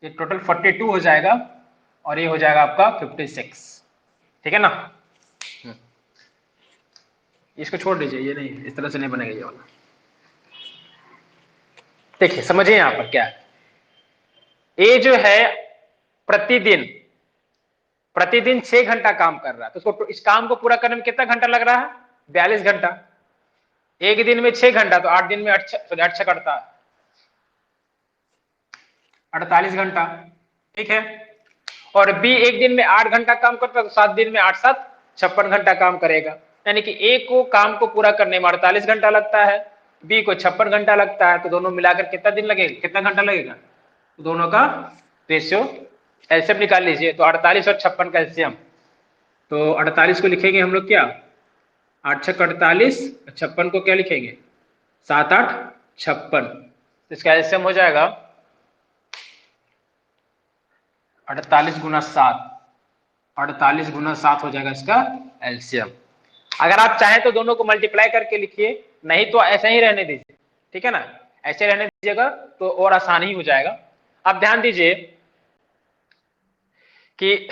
S1: ये टोटल 42 हो जाएगा और ये हो जाएगा आपका 56, ठीक है ना। इसको छोड़ दीजिए, ये नहीं, इस तरह से नहीं बनेगा ये वाला। देखिए समझिए यहाँ पर क्या है, ए जो है प्रतिदिन प्रतिदिन 6 घंटा काम कर रहा है, तो उसको इस काम को पूरा करने में कितना घंटा लग रहा है, 42 घंटा। एक दिन में 6 घंटा, तो 8 दिन में 8 कटता है 48 घंटा, ठीक है। और बी एक दिन में 8 घंटा काम करता है, तो 7 दिन में 8 7 56 घंटा काम करेगा। यानी कि ए को काम को पूरा करने में 48 घंटा लगता है, बी को 56 घंटा लगता है, तो दोनों मिलाकर कितना दिन लगेगा, कितना घंटा लगेगा, तो दोनों का रेशियो एलसीएम निकाल लीजिए। तो 48 और 56 का एलसीएम, तो 48 को लिखेंगे हम लोग क्या, 8 6 48, 56 को क्या लिखेंगे, 7 8 56। इसका एलसीएम हो जाएगा 48 गुना 7, 48 गुना 7 हो जाएगा इसका एलसीएम। अगर आप चाहें तो दोनों को मल्टीप्लाई करके लिखिए, नहीं तो ऐसे ही रहने दीजिए, ठीक है ना, ऐसे रहने दीजिएगा तो और आसान ही हो जाएगा। अब ध्यान दीजिए कि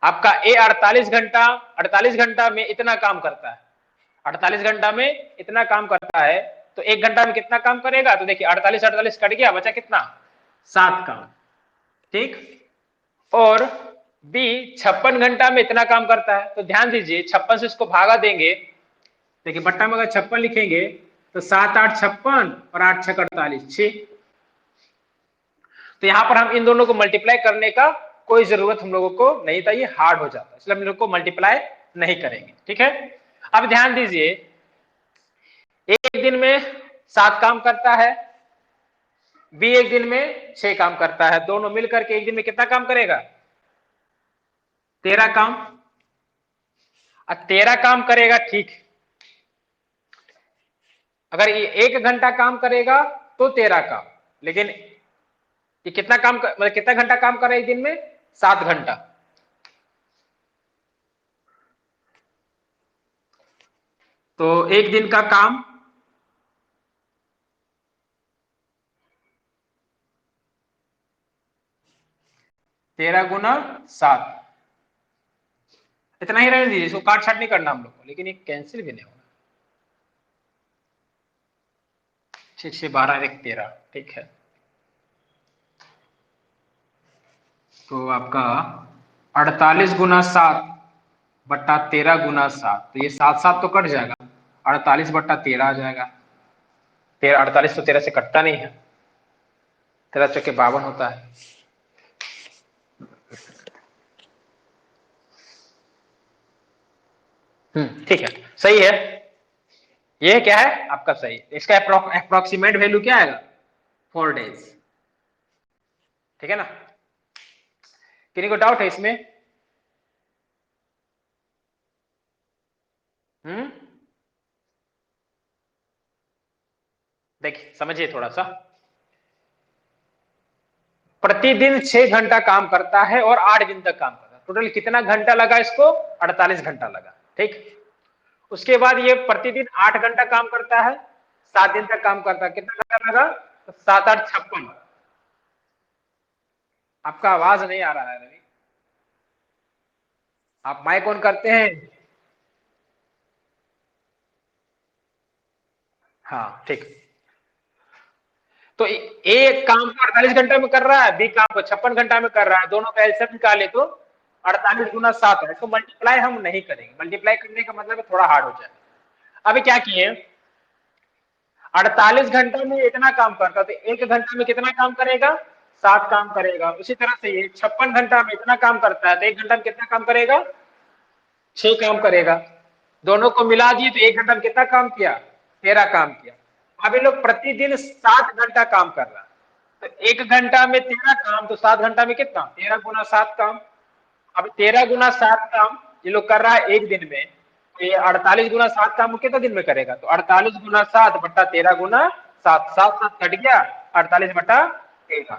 S1: आपका ए 48 घंटा में इतना काम करता है, 48 घंटा में इतना काम करता है, तो 1 घंटा में कितना काम करेगा, तो देखिए 48 48 कट गया, बचा कितना, 7 काम, ठीक। और बी 56 घंटा में इतना काम करता है, तो ध्यान दीजिए 56 से इसको भागा देंगे, देखिए बट्टा में अगर 56 लिखेंगे तो 7 8 56 और 8 6 48 6, तो यहां पर हम इन दोनों को मल्टीप्लाई करने का कोई जरूरत हम लोगों को नहीं था, ये हार्ड हो जाता है, इसलिए हम लोग को मल्टीप्लाई नहीं करेंगे, ठीक है। अब ध्यान दीजिए एक दिन में 7 काम करता है, बी एक दिन में 6 काम करता है, दोनों मिलकर के एक दिन में कितना काम करेगा, 13 काम। अब 13 काम करेगा, ठीक, अगर ये 1 घंटा काम करेगा तो 13 काम, लेकिन ये कितना काम मतलब कितना घंटा काम कर रहा है एक दिन में, 7 घंटा। तो एक दिन का काम तेरह गुना 7, इतना ही रहने दीजिए, इसको काट छाट नहीं करना हम लोग को, लेकिन ये कैंसिल भी नहीं होगा, 6 6 12 1 13, ठीक है। तो आपका 48 गुना 7 बट्टा 13 गुना 7, तो ये 7 7 तो कट जाएगा, 48 बट्टा 13 आ जाएगा, 13 48 तो 13 से कटता नहीं है, 13 चौके 52 होता है। ठीक है, सही है, ये क्या है आपका सही, इसका अप्रोक्सीमेट वैल्यू क्या आएगा, 4 डेज, ठीक है ना। किसी को डाउट है इसमें, देखिए समझिए थोड़ा सा, प्रतिदिन 6 घंटा काम करता है और 8 दिन तक काम करता है, टोटल कितना घंटा लगा इसको, 48 घंटा लगा, ठीक। उसके बाद ये प्रतिदिन 8 घंटा काम करता है, 7 दिन तक काम करता है, कितना घंटा लगा, तो 7 8 56। आपका आवाज नहीं आ रहा है रवि, आप माइक ऑन करते हैं, हाँ ठीक। तो ए काम को 48 घंटे में कर रहा है, बी काम को 56 घंटा में कर रहा है, दोनों का एलसीएम निकाले तो 48 गुना 7 है, इसको मल्टीप्लाई हम नहीं करेंगे, मल्टीप्लाई करने का मतलब थोड़ा हार्ड हो जाएगा। अभी क्या किए, 48 घंटा में इतना काम करता, तो 1 घंटा में कितना काम करेगा, 7 काम करेगा। उसी तरह से ये 56 घंटा में इतना काम करता है, तो 1 घंटा में कितना काम करेगा, 6 काम करेगा। दोनों को मिला दिए तो 1 घंटा में कितना काम किया, 13 काम किया। अब ये लोग प्रतिदिन 7 घंटा काम कर रहा है, तो 1 घंटा में 13 काम, तो 7 घंटा में कितना, 13 गुना 7 काम। अब 13 गुना 7 काम ये लोग कर रहा है एक दिन में, तो ये 48 गुना 7 काम कितना दिन में करेगा, तो 48 गुना 7 बट्टा 13 गुना 7, 7 7 कट गया, 48 बट्टा 13,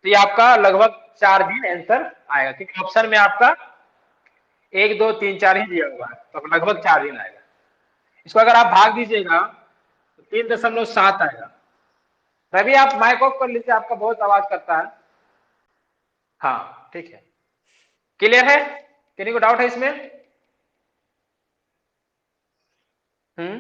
S1: तो ये आपका लगभग 4 दिन आंसर आएगा, क्योंकि ऑप्शन में आपका 1 2 3 4 ही दिया हुआ है, तो लगभग 4 दिन आएगा। इसको अगर आप भाग दीजिएगा तो 3.7 आएगा। रवि आप माइक ऑफ कर लीजिए, आपका बहुत आवाज करता है। हाँ ठीक है, क्लियर है, किसी को डाउट है इसमें, नहीं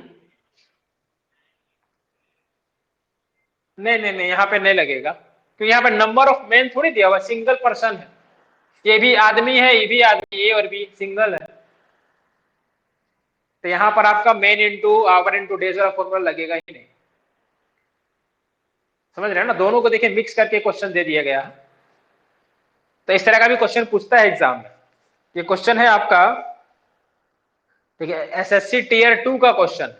S1: नहीं नहीं, यहाँ पे नहीं लगेगा, क्योंकि यहाँ पे नंबर ऑफ मैन थोड़ी दिया हुआ, सिंगल पर्सन है, ये भी आदमी है, ये भी आदमी, ए और बी सिंगल है। तो यहां पर आपका main into our into days वाला फॉर्मूला लगेगा ही नहीं। समझ रहे हैं ना, दोनों को देखिए मिक्स करके क्वेश्चन दे दिया गया। तो इस तरह का भी क्वेश्चन पूछता है एग्जाम में। ये क्वेश्चन है आपका, ठीक है, एसएससी टीयर 2 का क्वेश्चन,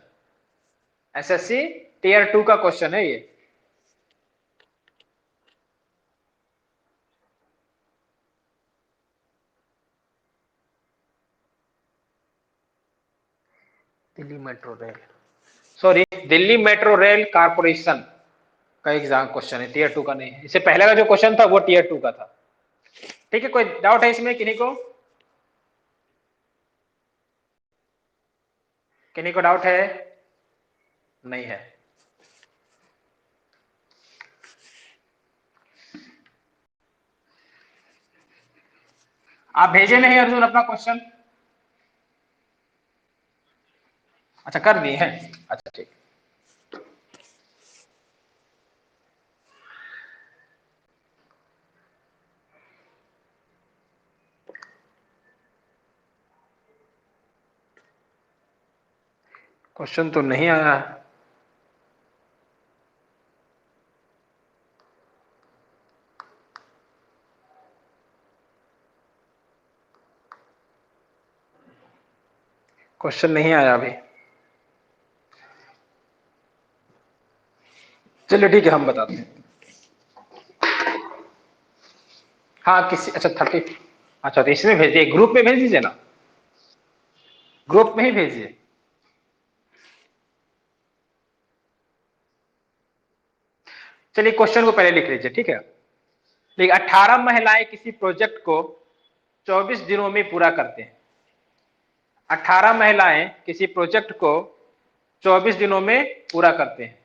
S1: एसएससी टीयर 2 का क्वेश्चन है ये। Delhi metro rail, sorry Delhi metro rail corporation का एग्जाम क्वेश्चन है, टीयर 2 का नहीं है। इससे पहले का जो क्वेश्चन था वो टीयर 2 का था। ठीक है, कोई डाउट है इसमें किन्हीं को? किन्हीं को डाउट है? नहीं है। आप भेजे नहीं अर्जुन अपना क्वेश्चन? अच्छा कर दिए हैं, अच्छा ठीक। क्वेश्चन तो नहीं आया। क्वेश्चन नहीं आया अभी। चलिए ठीक है, हम बताते हैं। हाँ किसी, अच्छा 30, अच्छा तो इसमें भेज दिए, ग्रुप में भेज दीजिए ना, ग्रुप में ही भेजिए। चलिए क्वेश्चन को पहले लिख लीजिए, ठीक है। देखिए 18 महिलाएं किसी प्रोजेक्ट को 24 दिनों में पूरा करते हैं। 18 महिलाएं किसी प्रोजेक्ट को 24 दिनों में पूरा करते हैं।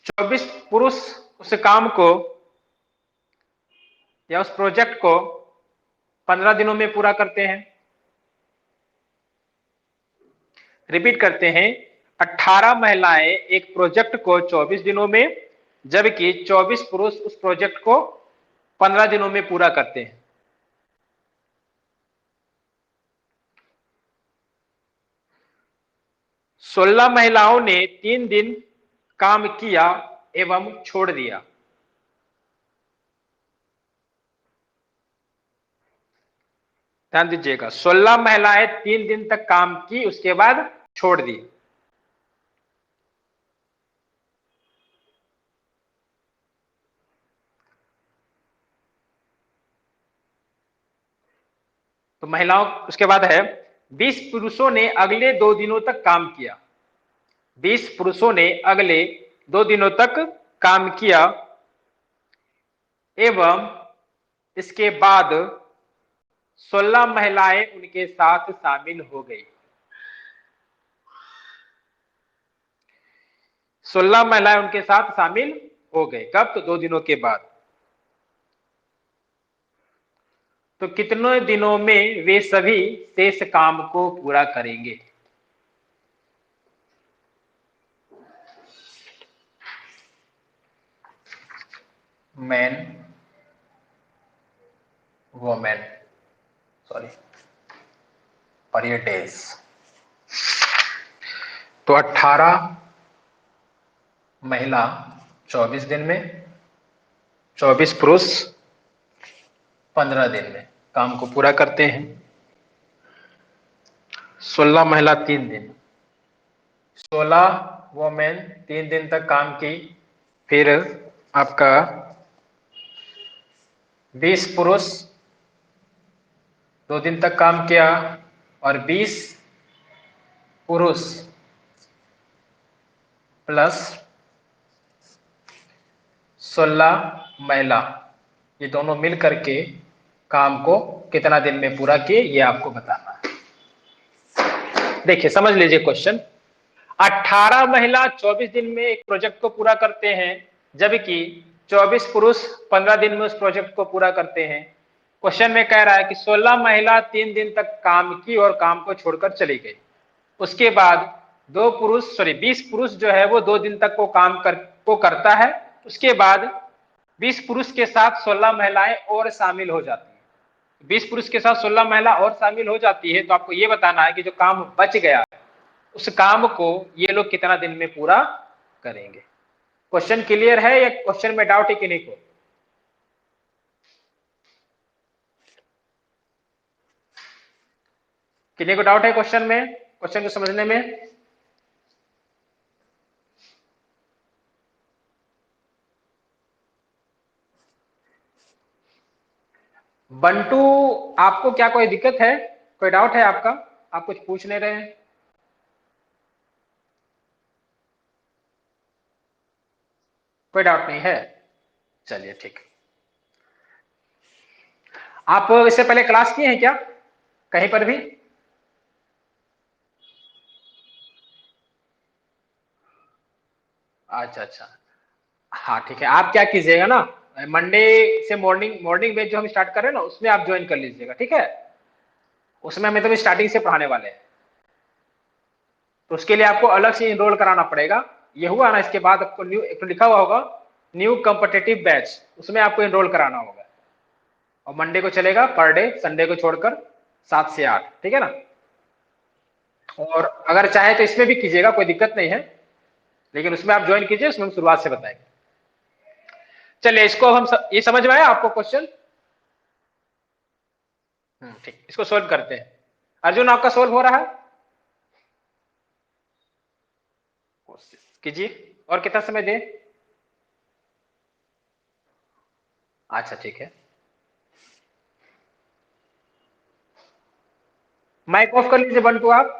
S1: 24 पुरुष उस काम को या उस प्रोजेक्ट को 15 दिनों में पूरा करते हैं। रिपीट करते हैं, 18 महिलाएं एक प्रोजेक्ट को 24 दिनों में, जबकि 24 पुरुष उस प्रोजेक्ट को 15 दिनों में पूरा करते हैं। सोलह महिलाओं ने 3 दिन काम किया एवं छोड़ दिया। ध्यान दीजिएगा, 16 महिलाएं 3 दिन तक काम की, उसके बाद छोड़ दी। तो महिलाओं, उसके बाद है 20 पुरुषों ने अगले 2 दिनों तक काम किया। 20 पुरुषों ने अगले 2 दिनों तक काम किया एवं इसके बाद 16 महिलाएं उनके साथ शामिल हो गई। 16 महिलाएं उनके साथ शामिल हो गए, कब? तो 2 दिनों के बाद। तो कितने दिनों में वे सभी शेष काम को पूरा करेंगे? मैन, वोमेन, सॉरी, और ये डेज। तो 18 महिला 24 दिन में, 24 पुरुष 15 दिन में काम को पूरा करते हैं। 16 महिला 3 दिन, 16 वोमेन 3 दिन तक काम की, फिर आपका 20 पुरुष 2 दिन तक काम किया और 20 पुरुष प्लस 16 महिला, ये दोनों मिल करके काम को कितना दिन में पूरा किए, ये आपको बताना है। देखिए समझ लीजिए क्वेश्चन, 18 महिला 24 दिन में एक प्रोजेक्ट को पूरा करते हैं, जबकि 24 पुरुष 15 दिन में उस प्रोजेक्ट को पूरा करते हैं। क्वेश्चन में कह रहा है कि 16 महिला 3 दिन तक काम की और काम को छोड़कर चली गई। उसके बाद 20 पुरुष जो है वो 2 दिन तक को करता है। उसके बाद 20 पुरुष के साथ 16 महिलाएं और शामिल हो जाती हैं। 20 पुरुष के साथ 16 महिला और शामिल हो जाती है, तो आपको ये बताना है कि जो काम बच गया उस काम को ये लोग कितना दिन में पूरा करेंगे। क्वेश्चन क्लियर है या क्वेश्चन में डाउट है किन्हीं को? किन्हीं को डाउट है क्वेश्चन में, क्वेश्चन को समझने में? बंटू, आपको क्या कोई दिक्कत है, कोई डाउट है आपका? आप कुछ पूछ नहीं रहे हैं? कोई डाउट नहीं है? चलिए ठीक। आप इससे पहले क्लास किए हैं क्या कहीं पर भी? अच्छा अच्छा, हाँ ठीक है। आप क्या कीजिएगा ना, मंडे से मॉर्निंग मॉर्निंग बैच जो हम स्टार्ट कर रहे हैं ना, उसमें आप ज्वाइन कर लीजिएगा, ठीक है? उसमें हमें तो स्टार्टिंग से पढ़ाने वाले हैं, तो उसके लिए आपको अलग से इनरोल कराना पड़ेगा। ये हुआ ना, इसके बाद आपको न्यू एक तो लिखा हुआ होगा न्यू कॉम्पिटिटिव बैच, उसमें आपको इनरोल कराना होगा। और मंडे को चलेगा पर डे, संडे को छोड़कर 7 से 8, ठीक है ना? और अगर चाहे तो इसमें भी कीजिएगा, कोई दिक्कत नहीं है, लेकिन उसमें आप ज्वाइन कीजिए, उसमें हम शुरुआत से बताएंगे। चलिए, इसको हम ये समझ में आया आपको क्वेश्चन? ठीक, इसको सोल्व करते हैं। अर्जुन, आपका सोल्व हो रहा है? कोशिश कीजिए। और कितना समय दे? अच्छा ठीक है, माइक ऑफ कर लीजिए बंटू आप।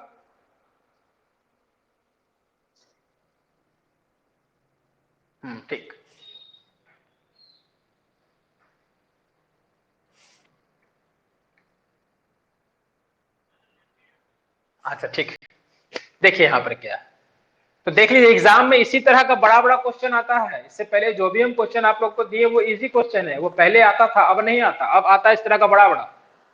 S1: ठीक। अच्छा ठीक, देखिए यहाँ पर क्या है, तो देख लीजिए एग्जाम में इसी तरह का बड़ा बड़ा क्वेश्चन आता है। इससे पहले जो भी हम क्वेश्चन आप लोग को दिए वो इजी क्वेश्चन है, वो पहले आता था, अब नहीं आता, अब आता है इस तरह का बड़ा बड़ा।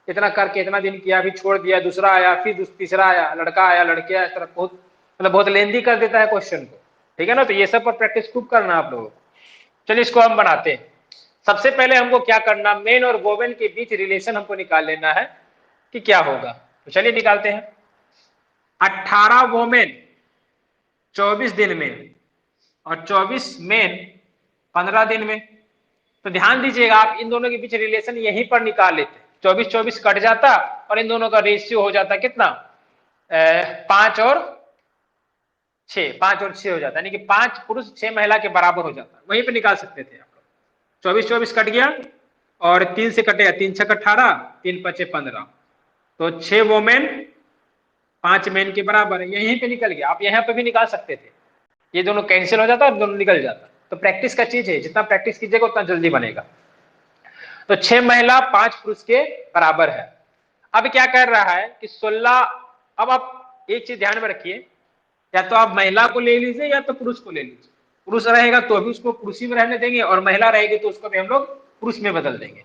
S1: इतना करके इतना दिन किया, अभी छोड़ दिया, दूसरा आया, फिर तीसरा आया, लड़का आया, लड़के आया, इस तरह बहुत मतलब बहुत लेंदी कर देता है क्वेश्चन को, ठीक है ना? तो ये सब पर प्रैक्टिस खूब करना आप लोगों को। चलिए इसको हम बनाते हैं। सबसे पहले हमको क्या करना, मेन और वोवेन के बीच रिलेशन हमको निकाल लेना है कि क्या होगा। तो चलिए निकालते हैं। 18 वोमेन 24 दिन में और 24 मेन 15 दिन में। तो ध्यान दीजिएगा, आप इन दोनों के बीच रिलेशन यहीं पर निकाल लेते। 24 24 कट जाता और इन दोनों का रेशियो हो जाता कितना, 5 और 6 हो जाता, यानी कि 5 पुरुष 6 महिला के बराबर हो जाता। वहीं पे निकाल सकते थे आप लोग। 24 24 कट गया और 3 से कटेगा, 3 6 18, 3 5 15, तो 6 वोमेन 5 मेन के बराबर है, यहीं पे निकल गया। आप यहाँ पे भी निकाल सकते थे, ये दोनों कैंसिल हो जाता और दोनों निकल जाता। तो प्रैक्टिस का चीज है, जितना प्रैक्टिस कीजिएगा उतना जल्दी बनेगा। तो 6 महिला 5 पुरुष के बराबर है। अब क्या कर रहा है कि 16, अब आप एक चीज ध्यान में रखिए, या तो आप महिला को ले लीजिए या तो पुरुष को ले लीजिए। पुरुष रहेगा तो अभी उसको पुरुषी में रहने देंगे, और महिला रहेगी तो उसको भी हम लोग पुरुष में बदल देंगे।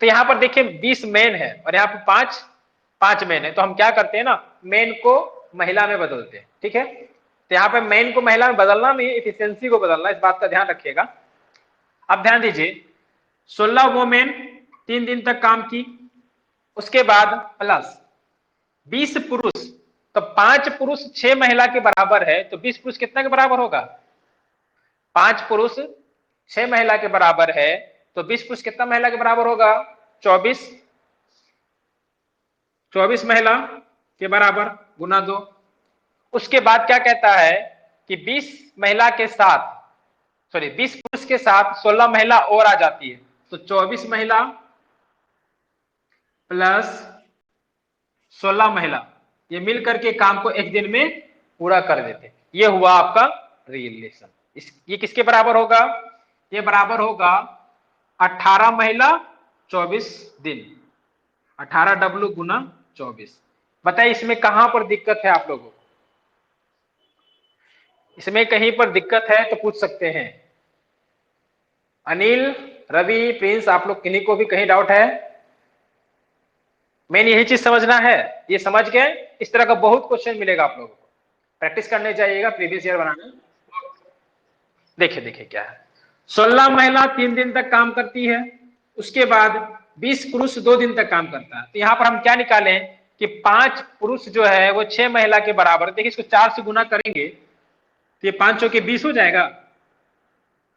S1: तो यहाँ पर देखिए 20 मेन है और यहाँ पर 5 मेन है, तो हम क्या करते हैं ना, मेन को महिला में बदलते हैं, ठीक है? तो यहाँ पे मेन को महिला में बदलना नहीं, इफिशियंसी को बदलना, इस बात का ध्यान रखिएगा। अब ध्यान दीजिए, 16 वोमेन 3 दिन तक काम की, उसके बाद प्लस 20 पुरुष, तो 5 पुरुष 6 महिला के बराबर है, तो 20 पुरुष कितना के बराबर होगा? 5 पुरुष 6 महिला के बराबर है, तो 20 पुरुष कितना महिला के बराबर होगा? 24 24 महिला के बराबर गुना 2। उसके बाद क्या कहता है कि 20 महिला के साथ, सॉरी 20 पुरुष के साथ 16 महिला और आ जाती है, तो 24 महिला प्लस 16 महिला, ये मिल करके काम को एक दिन में पूरा कर देते। ये हुआ आपका रिलेशन। ये किसके बराबर होगा? ये बराबर होगा 18 महिला 24 दिन, 18 डब्लू गुना 24। बताइए इसमें कहां पर दिक्कत है आप लोगों को? इसमें कहीं पर दिक्कत है तो पूछ सकते हैं। अनिल, रवि, प्रिंस, आप लोग किन्हीं को भी कहीं डाउट है? मेन यही चीज समझना है। ये समझ गए, इस तरह का बहुत क्वेश्चन मिलेगा आप लोगों को, प्रैक्टिस करने जाइएगा प्रीवियस ईयर बनाने। देखिए देखिए क्या है, 16 महिला 3 दिन तक काम करती है, उसके बाद 20 पुरुष 2 दिन तक काम करता है। तो यहाँ पर हम क्या निकालें कि 5 पुरुष जो है वो 6 महिला के बराबर। देखिए इसको 4 से गुना करेंगे तो ये 5 चौके 20 हो जाएगा।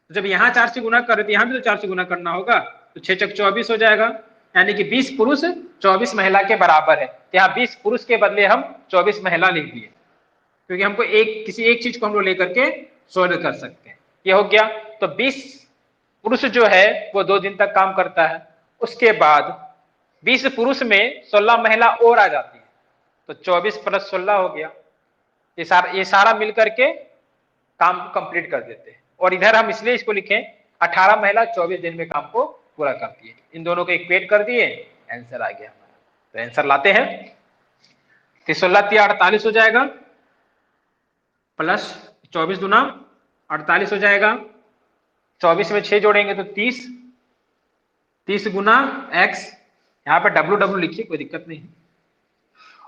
S1: जब यहाँ 4 से गुना करें तो यहाँ भी तो 4 से गुना करना होगा, तो 6 चौक 24 हो जाएगा। यानी कि 20 पुरुष 24 महिला के बराबर है। तो यहाँ 20 पुरुष के बदले हम 24 महिला लिख दिए, क्योंकि हमको किसी एक चीज को हम लोग लेकर के सोल्व कर सकते हैं। ये हो गया। तो 20 पुरुष जो है वो 2 दिन तक काम करता है। उसके बाद 20 पुरुष में 16 महिला और आ जाती है, तो 24 प्लस 16 हो गया। ये सारा मिलकर के काम को कंप्लीट कर देते हैं। और इधर हम इसलिए इसको लिखें 18 महिला 24 दिन में काम को पूरा करती है। इन दोनों को इक्वेट कर दिए, आंसर आ गया हमारा। तो आंसर लाते हैं, 16 3 48 हो जाएगा, प्लस 24 दूना 48 हो जाएगा। 24 में 6 जोड़ेंगे तो 30, 30 गुना x, यहाँ पे डब्ल्यू डब्ल्यू लिखिए, कोई दिक्कत नहीं।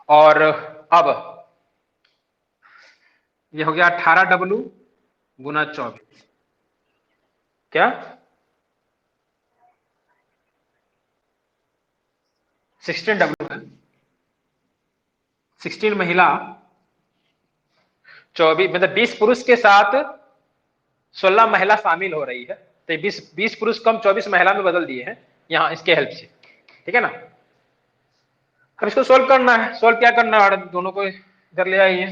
S1: और अब ये हो गया 18W गुना 24, क्या 16W है। 16 महिला 24, मतलब 20 पुरुष के साथ 16 महिला शामिल हो रही है। तो 20 पुरुष कम 24 महिला में बदल दिए हैं यहाँ इसके हेल्प से, ठीक है ना। अब इसको सोल्व करना है। सोल्व क्या करना है, दोनों को इधर ले आइए।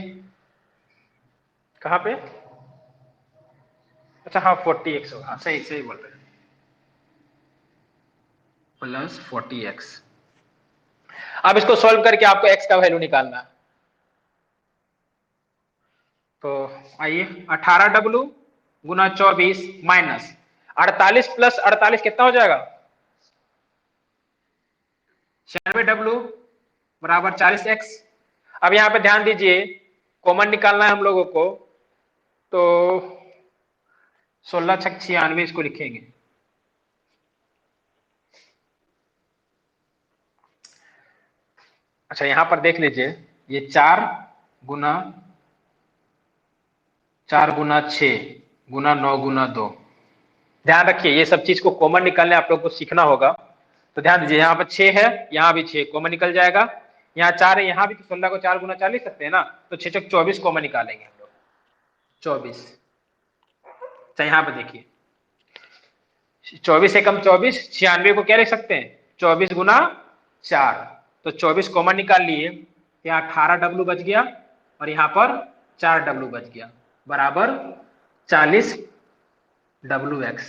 S1: कहाँ पे, अच्छा हाँ 40x होगा, सही सही बोल रहे हैं, प्लस 40x। अब इसको सोल्व करके आपको x का वैल्यू निकालना है। तो आइए 18W गुना 24 माइनस 48 प्लस 48 कितना हो जाएगा, 96W बराबर 40x। अब यहां पे ध्यान दीजिए, कॉमन निकालना है हम लोगों को, तो 16 छक 96 इसको लिखेंगे। अच्छा यहां पर देख लीजिए, ये 4 गुना 6 गुना 9 गुना 2। ध्यान रखिए ये सब चीज को कॉमन निकालने आप लोग को सीखना होगा। तो ध्यान दीजिए, यहाँ पर 6 है, यहाँ भी 6 कॉमन निकल जाएगा। यहाँ 4 है, यहाँ भी तो 16 को 4 गुना 4 लिख सकते हैं ना, तो 6 चौक 24 कॉमन निकालेंगे हम लोग, 24। अच्छा यहाँ पे देखिए, 24 से कम 24, 96 को क्या लिख सकते हैं, 24 गुना 4। तो 24 कॉमन निकाल लिए, यहाँ 18W बच गया और यहाँ पर 4W बच गया, बराबर 40WX।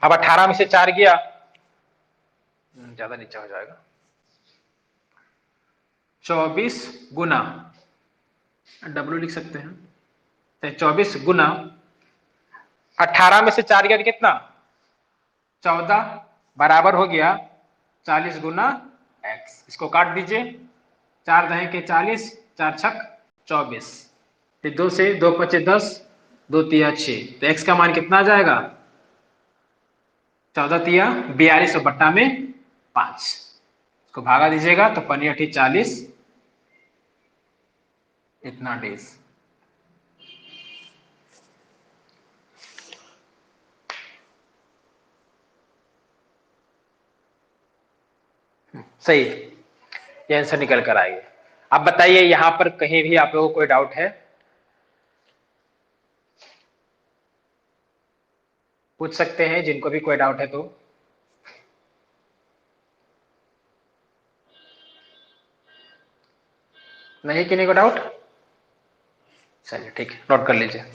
S1: अब 18 में से 4 गया, ज्यादा नीचे हो जाएगा, 24 गुना W लिख सकते हैं, तो 24 गुना 18 में से 4 गया तो कितना, 14, बराबर हो गया 40 गुना x। इसको काट दीजिए, 4 दहे के 40, 4 छक 24, फिर 2 से 2 पचे 10, 2 तिया 6, तो x का मान कितना आ जाएगा, 14 तिया 42 और बट्टा में 5। इसको भागा दीजिएगा तो 5 8 40, इतना डेज। सही, ये आंसर निकल कर आएगा। अब बताइए यहां पर कहीं भी आप लोगों को कोई डाउट है, पूछ सकते हैं जिनको भी कोई डाउट है तो। नहीं, किन्हीं को डाउट, चलिए ठीक है, नोट कर लीजिए।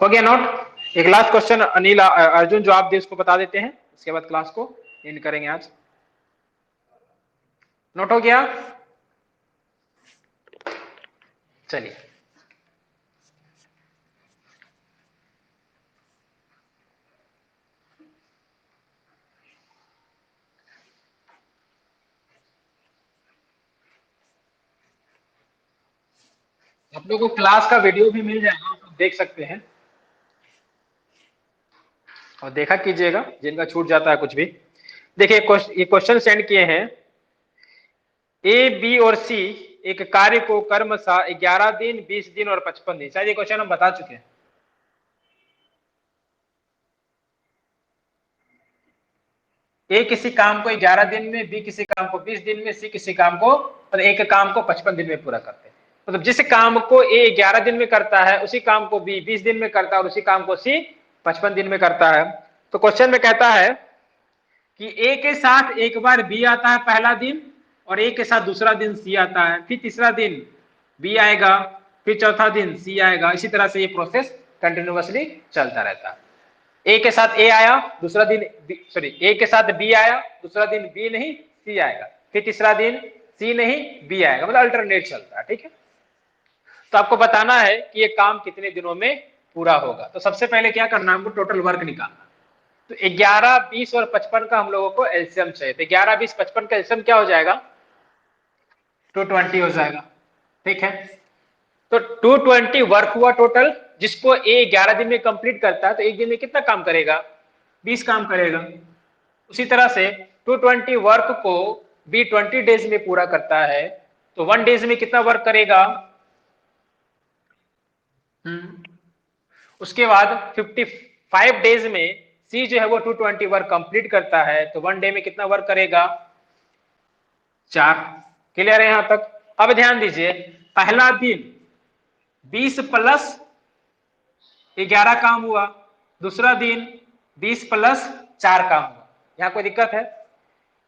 S1: हो गया नोट। एक लास्ट क्वेश्चन अनिल अर्जुन जो आप दे उसको बता देते हैं, उसके बाद क्लास को एंड करेंगे आज। नोट हो गया, चलिए। लोगों को क्लास का वीडियो भी मिल जाएगा, आप देख सकते हैं और देखा कीजिएगा जिनका छूट जाता है कुछ भी। देखिए ये क्वेश्चन सेंड किए हैं, ए बी और सी एक कार्य को क्रमशः 11 दिन 20 दिन और 55 दिन, शायद ये क्वेश्चन हम बता चुके हैं। ए किसी काम को 11 दिन में, बी किसी काम को 20 दिन में, सी किसी काम को मतलब एक काम को 55 दिन में पूरा करते हैं। मतलब जिस काम को ए 11 दिन में करता है उसी काम को बी 20 दिन में करता है और उसी काम को सी 55 दिन में करता है। तो क्वेश्चन में कहता है कि ए के साथ एक बार बी आता है पहला दिन, और ए के साथ दूसरा दिन सी आता है, फिर तीसरा दिन बी आएगा, फिर चौथा दिन सी आएगा। इसी तरह से ये प्रोसेस कंटिन्यूअसली चलता रहता है। ए के साथ ए आया, दूसरा दिन ए के साथ बी आया, दूसरा दिन बी नहीं सी आएगा, फिर तीसरा दिन सी नहीं बी आएगा, मतलब अल्टरनेट चलता है। ठीक है, तो आपको बताना है कि ये काम कितने दिनों में पूरा होगा। तो सबसे पहले क्या करना है, हमको टोटल वर्क निकालना। तो 11, 20 और 55 का हम लोगों को एलसीएम चाहिए। तो 11, 20, 55 का एलसीएम क्या हो जाएगा, 220 हो जाएगा। ठीक है, तो 220 वर्क हुआ टोटल, जिसको ए 11 दिन में कंप्लीट करता है तो एक दिन में कितना काम करेगा, 20 काम करेगा। उसी तरह से 220 वर्क को बी 20 डेज में पूरा करता है, तो 1 डेज में कितना वर्क करेगा। उसके बाद 55 डेज में सी जो है वो 220 वर्क कंप्लीट करता है, तो 1 डे में कितना वर्क करेगा, 4। क्लियर है यहां तक। अब ध्यान दीजिए, पहला दिन 20 प्लस 11 काम हुआ, दूसरा दिन 20 प्लस 4 काम हुआ। यहां कोई दिक्कत है,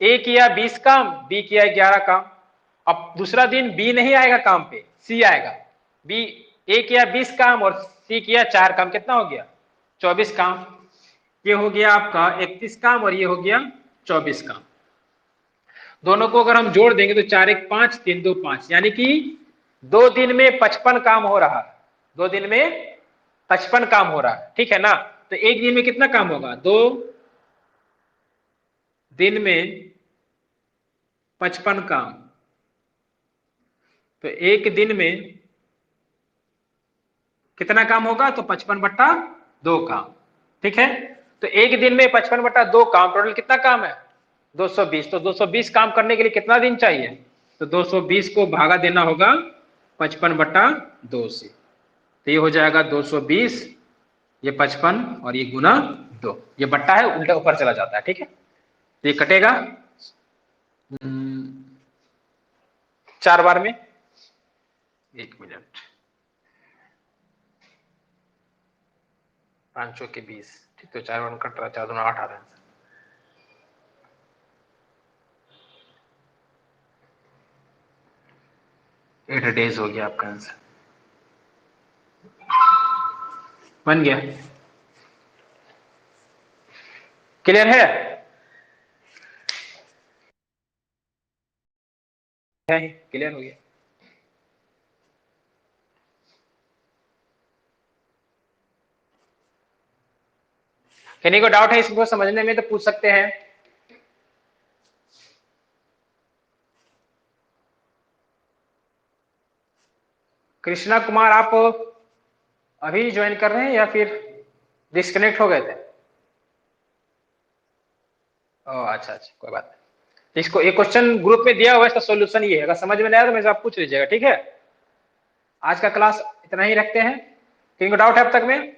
S1: ए किया 20 काम, बी किया 11 काम। अब दूसरा दिन बी नहीं आएगा काम पे, सी आएगा। बी ए किया 20 काम और सी किया 4 काम, कितना हो गया, 24 काम। ये हो गया आपका 31 काम और ये हो गया 24 काम। दोनों को अगर हम जोड़ देंगे तो 4 1 5, 3 2 5, यानी कि 2 दिन में 55 काम हो रहा है। 2 दिन में 55 काम हो रहा है, ठीक है ना। तो एक दिन में कितना काम होगा, 2 दिन में 55 काम, तो एक दिन में कितना काम होगा, तो 55/2 काम। ठीक है, तो एक दिन में 55/2 काम, टोटल कितना काम है, 220। तो 220 काम करने के लिए कितना दिन चाहिए, तो 220 को भागा देना होगा 55/2 से। तो ये हो जाएगा 220, ये 55 और ये गुना 2, ये बट्टा है उल्टा ऊपर चला जाता है। ठीक है, तो ये कटेगा 4 बार में। 1 मिनट, 5 चौके 20, ठीक, तो 4 बार में कट रहा है, 4 दूना 8 आ रहा है। 8 डेज हो गया आपका आंसर, बन गया। क्लियर है क्लियर हो गया। किन्हीं को डाउट है इसको समझने में तो पूछ सकते हैं। कृष्णा कुमार, आप अभी ज्वाइन कर रहे हैं या फिर डिस्कनेक्ट हो गए थे। ओह अच्छा अच्छा, कोई बात नहीं। इसको ये क्वेश्चन ग्रुप में दिया हुआ है, इसका सॉल्यूशन ये है, अगर समझ में नहीं आया तो मेरे से आप पूछ लीजिएगा। ठीक है, आज का क्लास इतना ही रखते हैं। किनको डाउट है अब तक में।